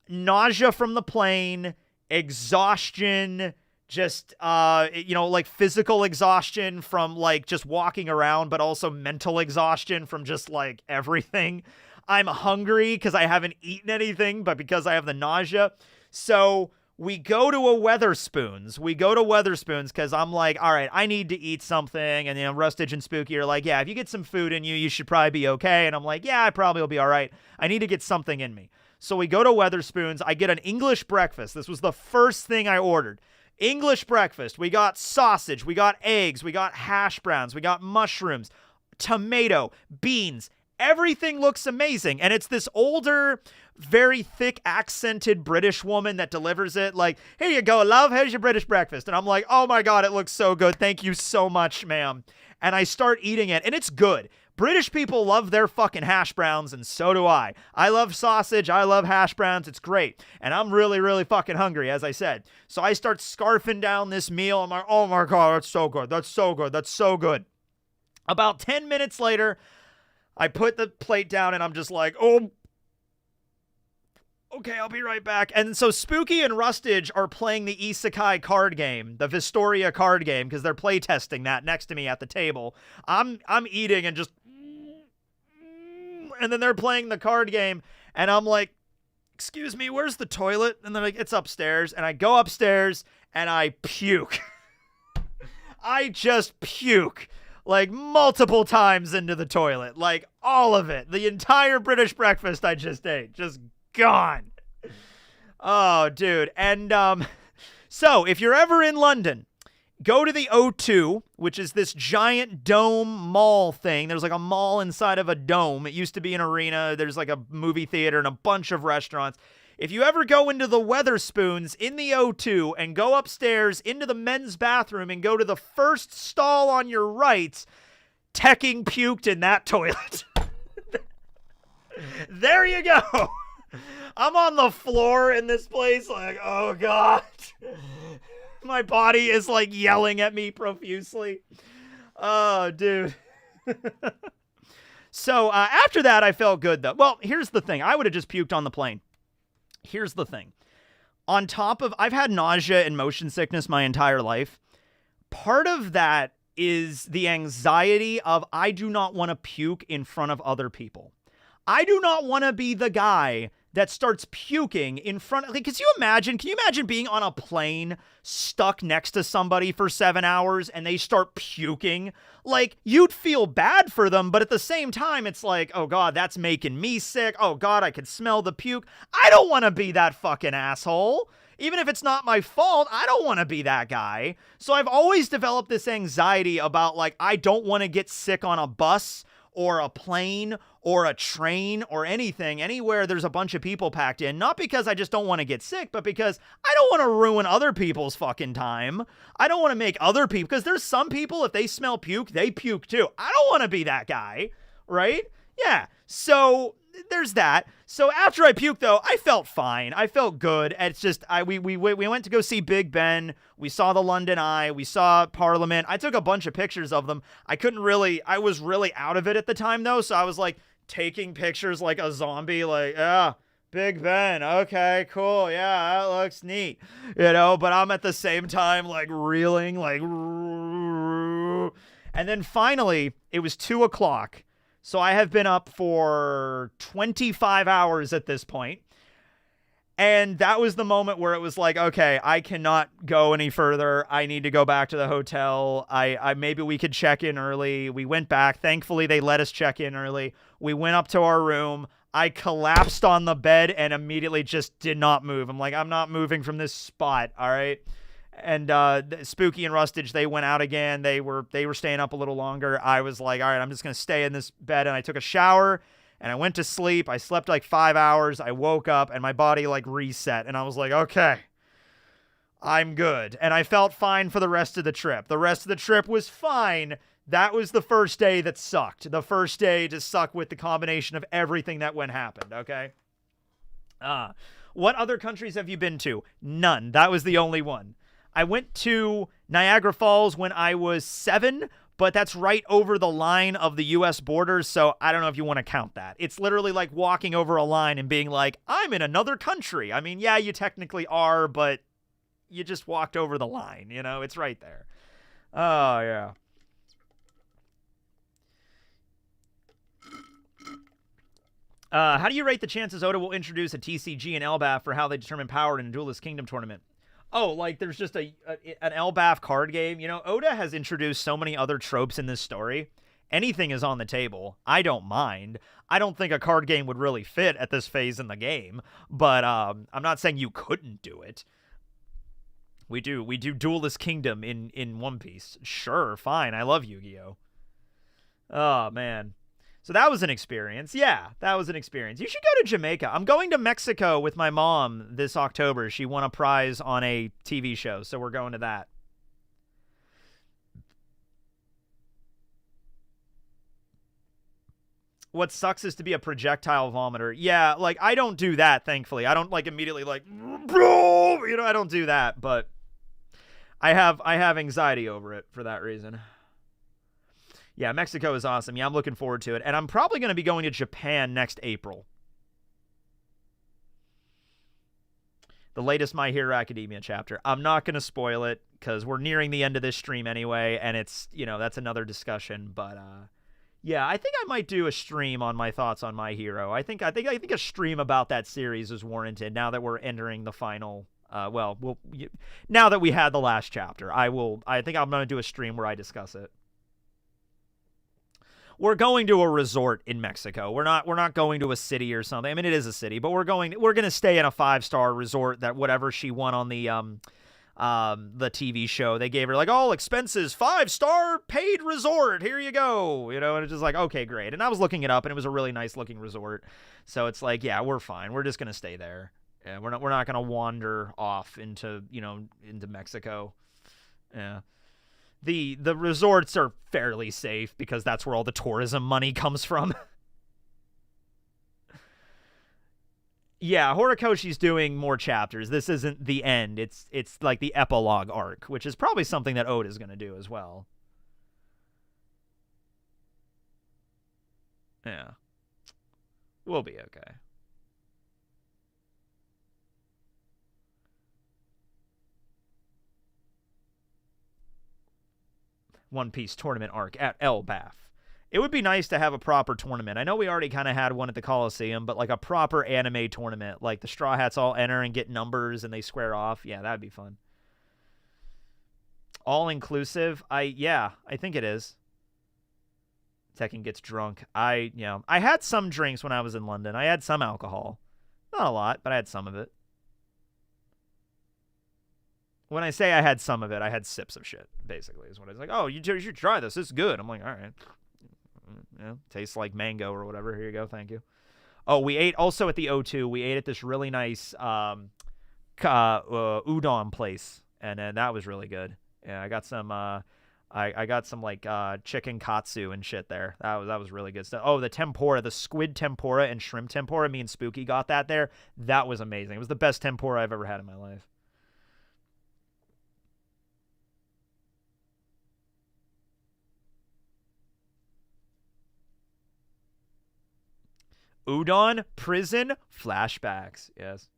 nausea from the plane, exhaustion, just like physical exhaustion from like just walking around, but also mental exhaustion from just like everything. I'm hungry because I haven't eaten anything, but because I have the nausea. So we go to Weatherspoons because I'm like, all right, I need to eat something. And Rustage and Spooky are like, yeah, if you get some food in you, you should probably be okay. And I'm like, yeah, I probably will be all right. I need to get something in me. So we go to Weatherspoons. I get an English breakfast. This was the first thing I ordered. English breakfast. We got sausage. We got eggs. We got hash browns. We got mushrooms, tomato, beans. Everything looks amazing. And it's this older, very thick accented British woman that delivers it. Like, here you go, love. Here's your British breakfast. And I'm like, oh my God, it looks so good. Thank you so much, ma'am. And I start eating it, and it's good. British people love their fucking hash browns, and so do I. I love sausage. I love hash browns. It's great. And I'm really, really fucking hungry, as I said. So I start scarfing down this meal. I'm like, oh my God, that's so good. That's so good. That's so good. About 10 minutes later, I put the plate down, and I'm just like, oh, okay, I'll be right back. And so Spooky and Rustage are playing the Isekai card game, the Vistoria card game, because they're playtesting that next to me at the table. I'm eating and just... And then they're playing the card game, and I'm like, excuse me, where's the toilet? And they're like, it's upstairs. And I go upstairs, and I puke. I just puke. Like, multiple times into the toilet. Like, all of it. The entire British breakfast I just ate. Just gone. Oh, dude. And, so, if you're ever in London, go to the O2, which is this giant dome mall thing. There's like a mall inside of a dome. It used to be an arena. There's like a movie theater and a bunch of restaurants. If you ever go into the Weatherspoons in the O2 and go upstairs into the men's bathroom and go to the first stall on your right, Tekking puked in that toilet. There you go. I'm on the floor in this place like, oh God. My body is like yelling at me profusely. Oh, dude. So after that, I felt good though. Well, here's the thing. I would have just puked on the plane. Here's the thing. On top of, I've had nausea and motion sickness my entire life. Part of that is the anxiety of I do not want to puke in front of other people. I do not want to be the guy that starts puking in front of, like, can you imagine being on a plane stuck next to somebody for 7 hours and they start puking? Like, you'd feel bad for them, but at the same time, it's like, oh God, that's making me sick. Oh God, I could smell the puke. I don't want to be that fucking asshole. Even if it's not my fault, I don't want to be that guy. So I've always developed this anxiety about, like, I don't want to get sick on a bus or a plane or a train or anything, anywhere there's a bunch of people packed in. Not because I just don't want to get sick, but because I don't want to ruin other people's fucking time. I don't want to make other people, because there's some people, if they smell puke, they puke too. I don't want to be that guy, right? Yeah, so there's that. So after I puked, though, I felt fine. I felt good. It's just, we went to go see Big Ben. We saw the London Eye. We saw Parliament. I took a bunch of pictures of them. I was really out of it at the time, though, so I was like taking pictures like a zombie, like, yeah, Big Ben. Okay, cool. Yeah, that looks neat. You know, but I'm at the same time like reeling, like, and then finally it was 2:00. So I have been up for 25 hours at this point. And that was the moment where it was like, okay, I cannot go any further. I need to go back to the hotel. I maybe we could check in early. We went back. Thankfully, they let us check in early. We went up to our room. I collapsed on the bed and immediately just did not move. I'm like, I'm not moving from this spot, all right? And Spooky and Rustage, they went out again. They were staying up a little longer. I was like, all right, I'm just going to stay in this bed. And I took a shower and I went to sleep. I slept like 5 hours. I woke up and my body like reset. And I was like, okay, I'm good. And I felt fine for the rest of the trip. The rest of the trip was fine. That was the first day that sucked. The first day to suck with the combination of everything that happened, okay? What other countries have you been to? None. That was the only one. I went to Niagara Falls when I was 7, but that's right over the line of the U.S. borders, so I don't know if you want to count that. It's literally like walking over a line and being like, I'm in another country. I mean, yeah, you technically are, but you just walked over the line, you know? It's right there. Oh, yeah. How do you rate the chances Oda will introduce a TCG and Elbaff for how they determine power in a Duelist Kingdom tournament? Oh, like there's just an Elbaff card game. You know, Oda has introduced so many other tropes in this story. Anything is on the table. I don't mind. I don't think a card game would really fit at this phase in the game, but I'm not saying you couldn't do it. We do Duelist Kingdom in One Piece. Sure, fine. I love Yu-Gi-Oh. Oh, man. So that was an experience. Yeah, that was an experience. You should go to Jamaica. I'm going to Mexico with my mom this October. She won a prize on a TV show, so we're going to that. What sucks is to be a projectile vomiter. Yeah, like, I don't do that, thankfully. I don't, like, immediately, like, bro, you know, I don't do that, but I have anxiety over it for that reason. Yeah, Mexico is awesome. Yeah, I'm looking forward to it. And I'm probably going to be going to Japan next April. The latest My Hero Academia chapter. I'm not going to spoil it because we're nearing the end of this stream anyway, and it's, you know, that's another discussion. But yeah, I think I might do a stream on my thoughts on My Hero. I think a stream about that series is warranted now that we're entering the final. Now that we had the last chapter, I think I'm going to do a stream where I discuss it. We're going to a resort in Mexico. We're not going to a city or something. I mean, it is a city, but we're going to stay in a 5-star resort that whatever she won on the the TV show. They gave her like all expenses, 5-star paid resort. Here you go. And it's just like, okay, great. And I was looking it up, and it was a really nice looking resort. So it's like, yeah, we're fine. We're just gonna stay there. Yeah, we're not gonna wander off into into Mexico. Yeah. The resorts are fairly safe because that's where all the tourism money comes from. Yeah, Horikoshi's doing more chapters. This isn't the end. It's like the epilogue arc, which is probably something that Oda is going to do as well. Yeah. We'll be okay. One Piece tournament arc at Elbaff. It would be nice to have a proper tournament. I know we already kind of had one at the Coliseum, but like a proper anime tournament. Like the Straw Hats all enter and get numbers and they square off. Yeah, that'd be fun. All inclusive? I think it is. Tekken gets drunk. I had some drinks when I was in London. I had some alcohol. Not a lot, but I had some of it. When I say I had some of it, I had sips of shit, basically, is what it's like. Oh, you should try this. It's good. I'm like, all right. Tastes like mango or whatever. Here you go. Thank you. Oh, we ate also at the O2. We ate at this really nice udon place, and that was really good. Yeah, I got some. I got some like chicken katsu and shit there. That was really good stuff. Oh, the tempura, the squid tempura and shrimp tempura. Me and Spooky got that there. That was amazing. It was the best tempura I've ever had in my life. Udon, prison, flashbacks. Yes.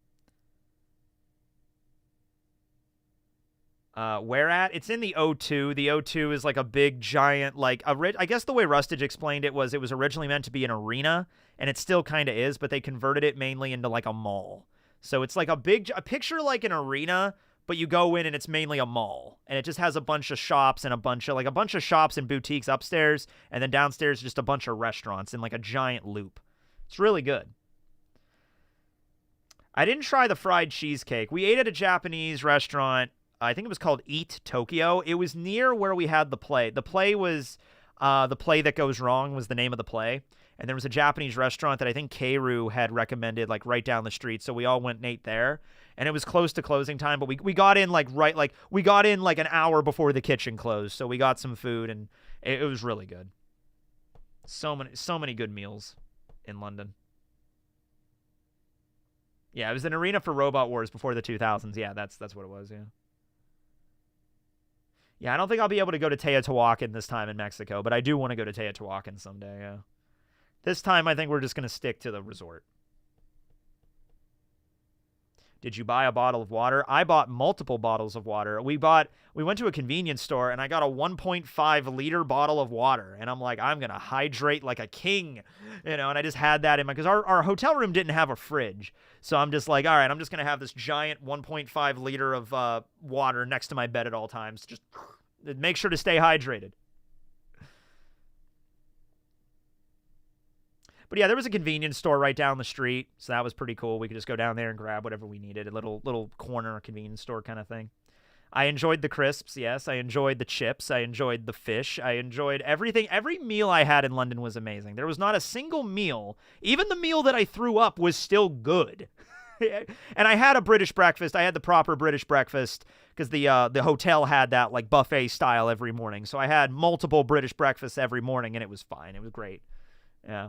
Where at? It's in the O2. The O2 is like a big, giant, like, I guess the way Rustage explained it was originally meant to be an arena, and it still kind of is, but they converted it mainly into like a mall. So it's like a picture like an arena, but you go in and it's mainly a mall. And it just has a bunch of shops and a bunch of shops and boutiques upstairs, and then downstairs just a bunch of restaurants in like a giant loop. It's really good. I didn't try the fried cheesecake. We ate at a Japanese restaurant. I think it was called Eat Tokyo. It was near where we had the play. The play was The Play That Goes Wrong was the name of the play. And there was a Japanese restaurant that I think Keiru had recommended, like right down the street. So we all went and ate there. And it was close to closing time, but we got in like an hour before the kitchen closed. So we got some food, and it was really good. So many good meals in London. Yeah, it was an arena for Robot Wars before the 2000s. Yeah, that's what it was, yeah. Yeah, I don't think I'll be able to go to Teotihuacan this time in Mexico, but I do want to go to Teotihuacan someday, yeah. This time, I think we're just going to stick to the resort. Did you buy a bottle of water? I bought multiple bottles of water. We went to a convenience store, and I got a 1.5 liter bottle of water. And I'm like, I'm going to hydrate like a king, and I just had that in my, because our hotel room didn't have a fridge. So I'm just like, all right, I'm just going to have this giant 1.5 liter of water next to my bed at all times. Just make sure to stay hydrated. But yeah, there was a convenience store right down the street, so that was pretty cool. We could just go down there and grab whatever we needed, a little corner convenience store kind of thing. I enjoyed the crisps, yes. I enjoyed the chips. I enjoyed the fish. I enjoyed everything. Every meal I had in London was amazing. There was not a single meal, even the meal that I threw up was still good. And I had a British breakfast. I had the proper British breakfast because the hotel had that like buffet style every morning. So I had multiple British breakfasts every morning, and it was fine. It was great. Yeah.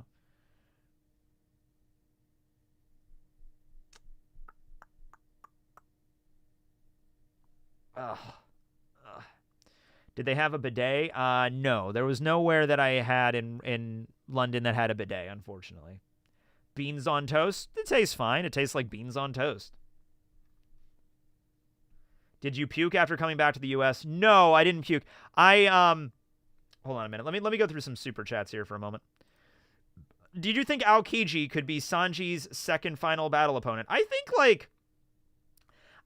Ugh. Did they have a bidet? No. There was nowhere that I had in London that had a bidet, unfortunately. Beans on toast? It tastes fine. It tastes like beans on toast. Did you puke after coming back to the U.S.? No, I didn't puke. Hold on a minute. Let me go through some super chats here for a moment. Did you think Aokiji could be Sanji's second final battle opponent? I think, like,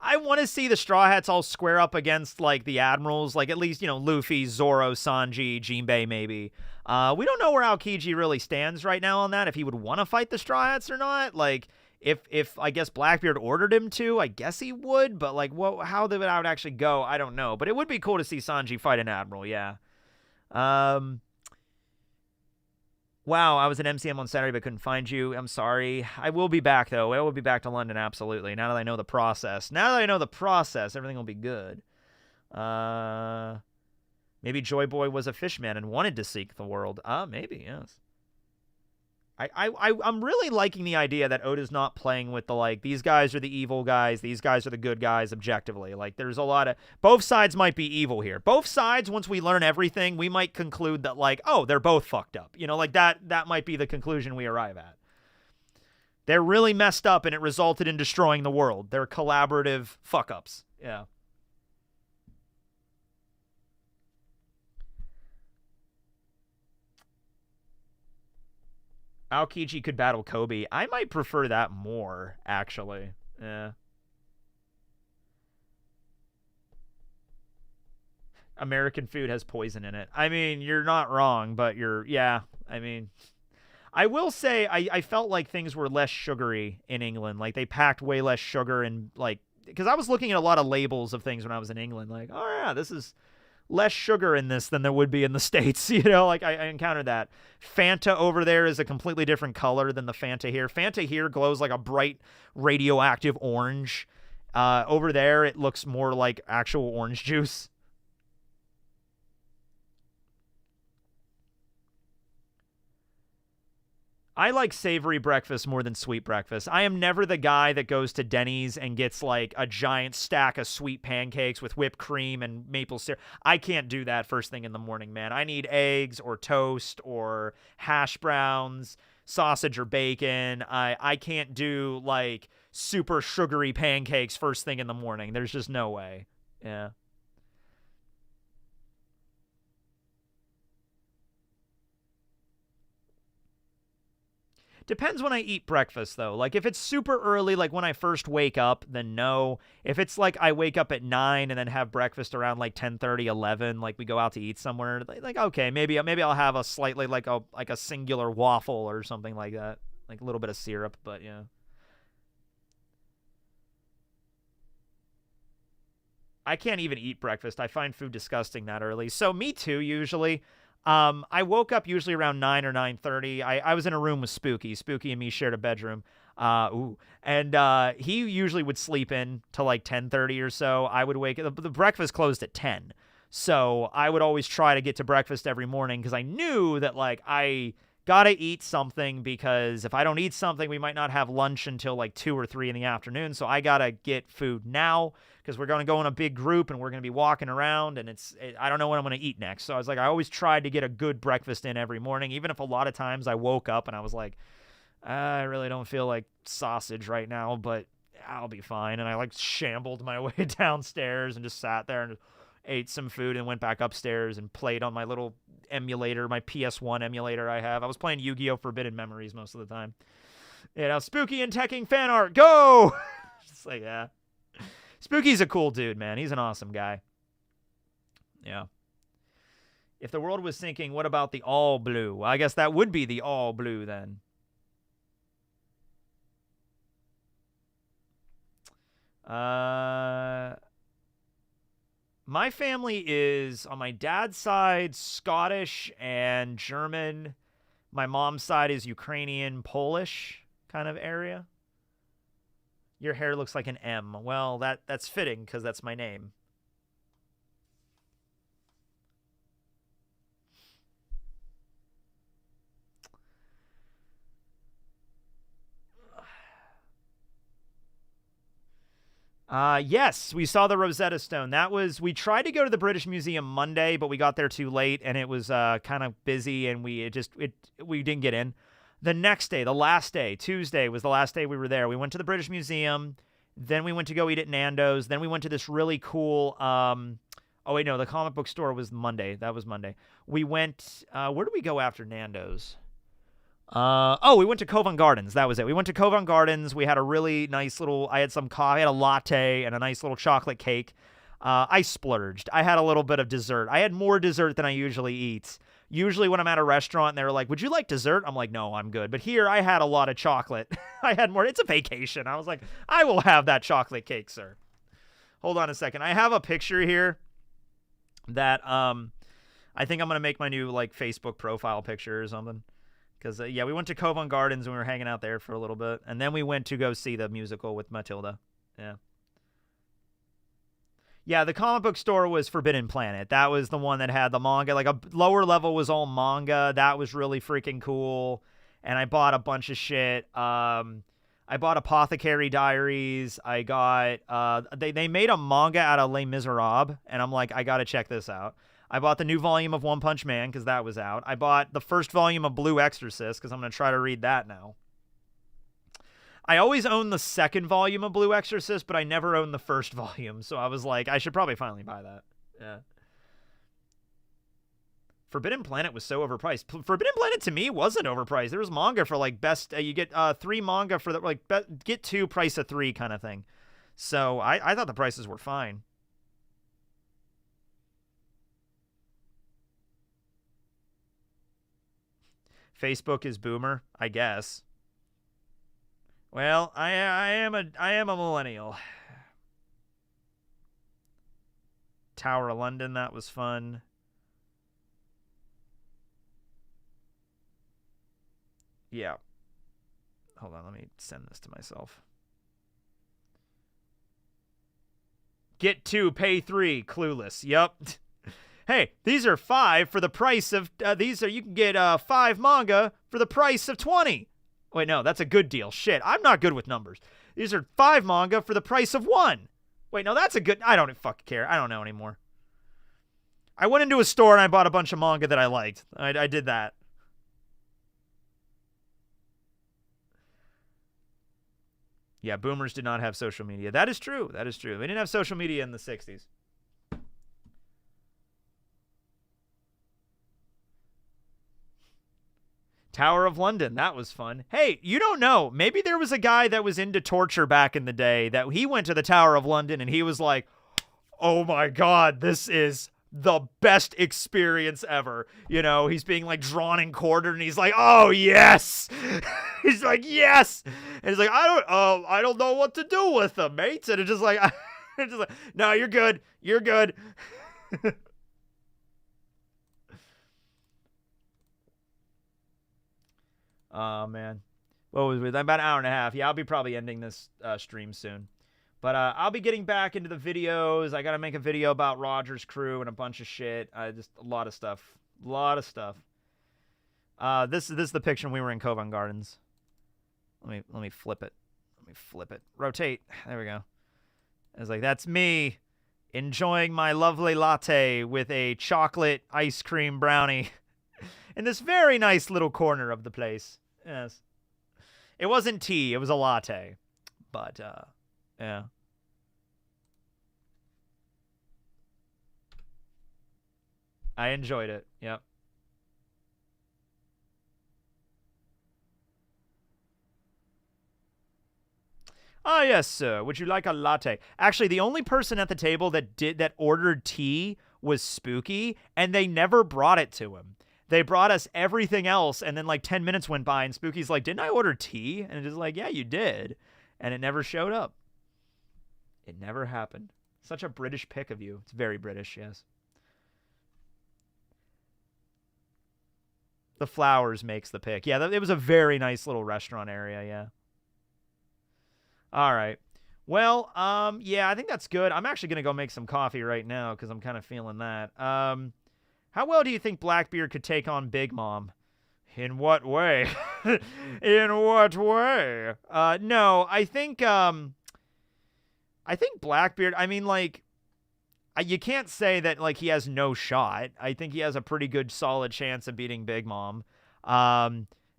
I want to see the Straw Hats all square up against, like, the Admirals. Like, at least, Luffy, Zoro, Sanji, Jinbei, maybe. We don't know where Aokiji really stands right now on that, if he would want to fight the Straw Hats or not. Like, If I guess Blackbeard ordered him to, I guess he would, but like how that would actually go, I don't know. But it would be cool to see Sanji fight an admiral, yeah. Wow, I was at MCM on Saturday but couldn't find you. I'm sorry. I will be back, though. I will be back to London, absolutely. Now that I know the process. Everything will be good. Maybe Joy Boy was a fishman and wanted to seek the world. Maybe, yes. I'm really liking the idea that Oda's not playing with the, like, these guys are the evil guys, these guys are the good guys objectively. Like, there's a lot of... Both sides might be evil here. Both sides, once we learn everything, we might conclude that, like, oh, they're both fucked up. You know, like, that might be the conclusion we arrive at. They're really messed up, and it resulted in destroying the world. They're collaborative fuck-ups. Yeah. Aokiji could battle Kobe. I might prefer that more, actually. Yeah. American food has poison in it. I mean, you're not wrong, but yeah. I mean, I will say I felt like things were less sugary in England. Like, they packed way less sugar and, like, because I was looking at a lot of labels of things when I was in England. Like, oh, yeah, this is less sugar in this than there would be in the States, you know, like I encountered that. Fanta over there is a completely different color than the Fanta here. Fanta here glows like a bright radioactive orange. Over there, it looks more like actual orange juice. I like savory breakfast more than sweet breakfast. I am never the guy that goes to Denny's and gets like a giant stack of sweet pancakes with whipped cream and maple syrup. I can't do that first thing in the morning, man. I need eggs or toast or hash browns, sausage or bacon. I can't do like super sugary pancakes first thing in the morning. There's just no way. Yeah. Depends when I eat breakfast, though. Like, if it's super early, like when I first wake up, then no. If it's like I wake up at 9 and then have breakfast around like 10:30, 11, like we go out to eat somewhere, like okay, maybe I'll have a slightly like a singular waffle or something like that. Like a little bit of syrup, but yeah. I can't even eat breakfast. I find food disgusting that early. So me too, usually. I woke up usually around 9 or 9:30. I was in a room with Spooky. Spooky and me shared a bedroom. And he usually would sleep in till like 10:30 or so. I would wake up. The breakfast closed at 10. So I would always try to get to breakfast every morning because I knew that like I gotta eat something, because if I don't eat something, we might not have lunch until like 2 or 3 in the afternoon. So I gotta get food now, because we're going to go in a big group and we're going to be walking around, and I don't know what I'm going to eat next. So I was like, I always tried to get a good breakfast in every morning, even if a lot of times I woke up and I was like, I really don't feel like sausage right now, but I'll be fine. And I like shambled my way downstairs and just sat there and ate some food and went back upstairs and played on my little emulator, my PS1 emulator I have. I was playing Yu-Gi-Oh! Forbidden Memories most of the time. You know, Spooky and Teching fan art, go! Just like, yeah. Spooky's a cool dude, man. He's an awesome guy. Yeah. If the world was sinking, what about the all blue? Well, I guess that would be the all blue then. My family is, on my dad's side, Scottish and German. My mom's side is Ukrainian, Polish kind of area. Your hair looks like an M. Well, that's fitting, because that's my name. Yes, we saw the Rosetta Stone. We tried to go to the British Museum Monday, but we got there too late, and it was kind of busy, and we didn't get in. The next day, the last day, Tuesday, was the last day we were there. We went to the British Museum. Then we went to go eat at Nando's. Then we went to this really cool... oh, wait, no. The comic book store was Monday. That was Monday. We went... where did we go after Nando's? We went to Covent Gardens. That was it. We went to Covent Gardens. We had a really nice little... I had some coffee. I had a latte and a nice little chocolate cake. I splurged. I had a little bit of dessert. I had more dessert than I usually eat, Usually when I'm at a restaurant and they're like, would you like dessert? I'm like, no, I'm good. But here I had a lot of chocolate. I had more. It's a vacation. I was like, I will have that chocolate cake, sir. Hold on a second. I have a picture here that I think I'm going to make my new like Facebook profile picture or something. Because, yeah, we went to Covent Gardens and we were hanging out there for a little bit. And then we went to go see the musical with Matilda. Yeah. Yeah, the comic book store was Forbidden Planet. That was the one that had the manga. Like, a lower level was all manga. That was really freaking cool. And I bought a bunch of shit. I bought Apothecary Diaries. I got... They made a manga out of Les Miserables. And I'm like, I got to check this out. I bought the new volume of One Punch Man because that was out. I bought the first volume of Blue Exorcist because I'm going to try to read that now. I always own the second volume of Blue Exorcist, but I never owned the first volume. So I was like, I should probably finally buy that. Yeah. Forbidden Planet was so overpriced. Forbidden Planet to me wasn't overpriced. There was manga for like best. You get 3 manga for the like get 2 price of 3 kind of thing. So I thought the prices were fine. Facebook is boomer, I guess. Well, I am a millennial. Tower of London, that was fun. Yeah. Hold on, let me send this to myself. Get 2, pay 3, Clueless. Yep. Hey, these are 5 for the price of you can get 5 manga for the price of 20. Wait, no, that's a good deal. Shit, I'm not good with numbers. These are 5 manga for the price of 1. Wait, no, that's a good... I don't fucking care. I don't know anymore. I went into a store and I bought a bunch of manga that I liked. I did that. Yeah, boomers did not have social media. That is true. That is true. They didn't have social media in the 60s. Tower of London, that was fun. Hey, you don't know. Maybe there was a guy that was into torture back in the day that he went to the Tower of London and he was like, oh my God, this is the best experience ever. You know, he's being like drawn and quartered and he's like, oh yes. He's like, yes. And he's like, I don't know what to do with them, mates. And it's just like, no, you're good. You're good. Oh, man. What was it? About an hour and a half. Yeah, I'll be probably ending this stream soon. But I'll be getting back into the videos. I got to make a video about Roger's crew and a bunch of shit. Just a lot of stuff. A lot of stuff. This is the picture when we were in Covent Gardens. Let me flip it. Let me flip it. Rotate. There we go. I was like, that's me enjoying my lovely latte with a chocolate ice cream brownie in this very nice little corner of the place. Yes. It wasn't tea, it was a latte. But, yeah. I enjoyed it. Yep. Ah, yes, sir. Would you like a latte? Actually, the only person at the table that ordered tea was Spooky, and they never brought it to him. They brought us everything else, and then like 10 minutes went by, and Spooky's like, didn't I order tea? And it's like, yeah, you did. And it never showed up. It never happened. Such a British pick of you. It's very British, yes. The Flowers makes the pick. Yeah, it was a very nice little restaurant area, yeah. All right. Well, yeah, I think that's good. I'm actually going to go make some coffee right now because I'm kind of feeling that. How well do you think Blackbeard could take on Big Mom? In what way? In what way? No, I think Blackbeard, I mean, like, you can't say that, like, he has no shot. I think he has a pretty good, solid chance of beating Big Mom.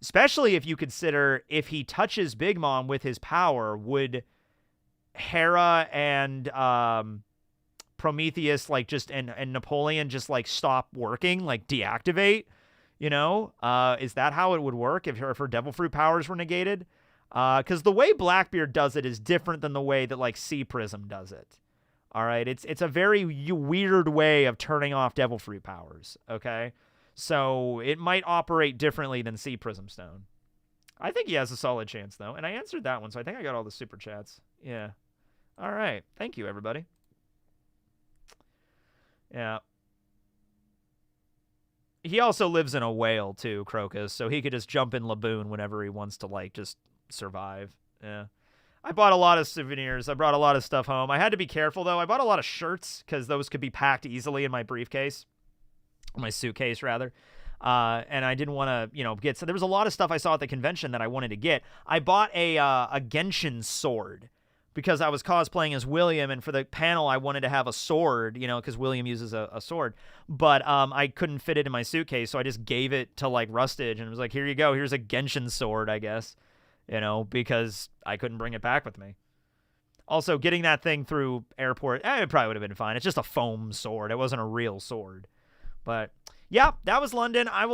Especially if you consider if he touches Big Mom with his power, would Hera and Prometheus, like, just and Napoleon just like stop working, like deactivate, you know? Is that how it would work if her devil fruit powers were negated? Because the way Blackbeard does it is different than the way that like Sea Prism does it. All right, it's a very weird way of turning off devil fruit powers. Okay, So it might operate differently than Sea Prism Stone. I think he has a solid chance, though. And I answered that one, so I think I got all the super chats. Yeah. All right. Thank you, everybody. Yeah. He also lives in a whale, too, Crocus, so he could just jump in Laboon whenever he wants to, like, just survive. Yeah. I bought a lot of souvenirs. I brought a lot of stuff home. I had to be careful, though. I bought a lot of shirts, because those could be packed easily in my briefcase. My suitcase, rather. And I didn't want to, get... So there was a lot of stuff I saw at the convention that I wanted to get. I bought a Genshin sword because I was cosplaying as William, and for the panel I wanted to have a sword, because William uses a sword. But I couldn't fit it in my suitcase, so I just gave it to, like, Rustage, and was like, here you go. Here's a Genshin sword, I guess. Because I couldn't bring it back with me. Also, getting that thing through airport, it probably would have been fine. It's just a foam sword. It wasn't a real sword. But... yeah, that was London. I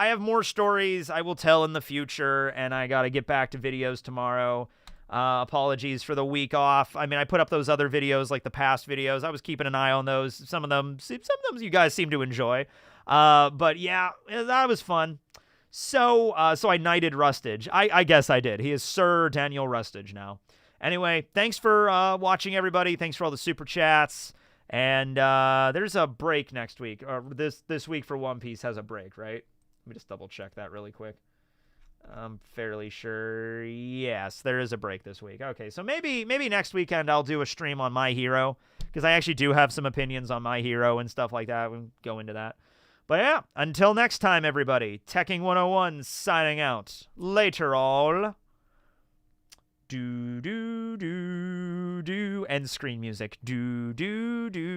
have more stories I will tell in the future, and I got to get back to videos tomorrow. Apologies for the week off. I mean, I put up those other videos, like the past videos. I was keeping an eye on those. Some of them you guys seem to enjoy. But yeah, that was fun. So I knighted Rustage. I guess I did. He is Sir Daniel Rustage now. Anyway, thanks for watching, everybody. Thanks for all the super chats. And there's a break next week. Or this week for One Piece has a break, right? Let me just double check that really quick. I'm fairly sure. Yes, there is a break this week. Okay, so maybe next weekend I'll do a stream on My Hero, because I actually do have some opinions on My Hero and stuff like that. We'll go into that. But yeah, until next time, everybody. Teching 101 signing out. Later, all. Do do do do. End screen music. Do do do.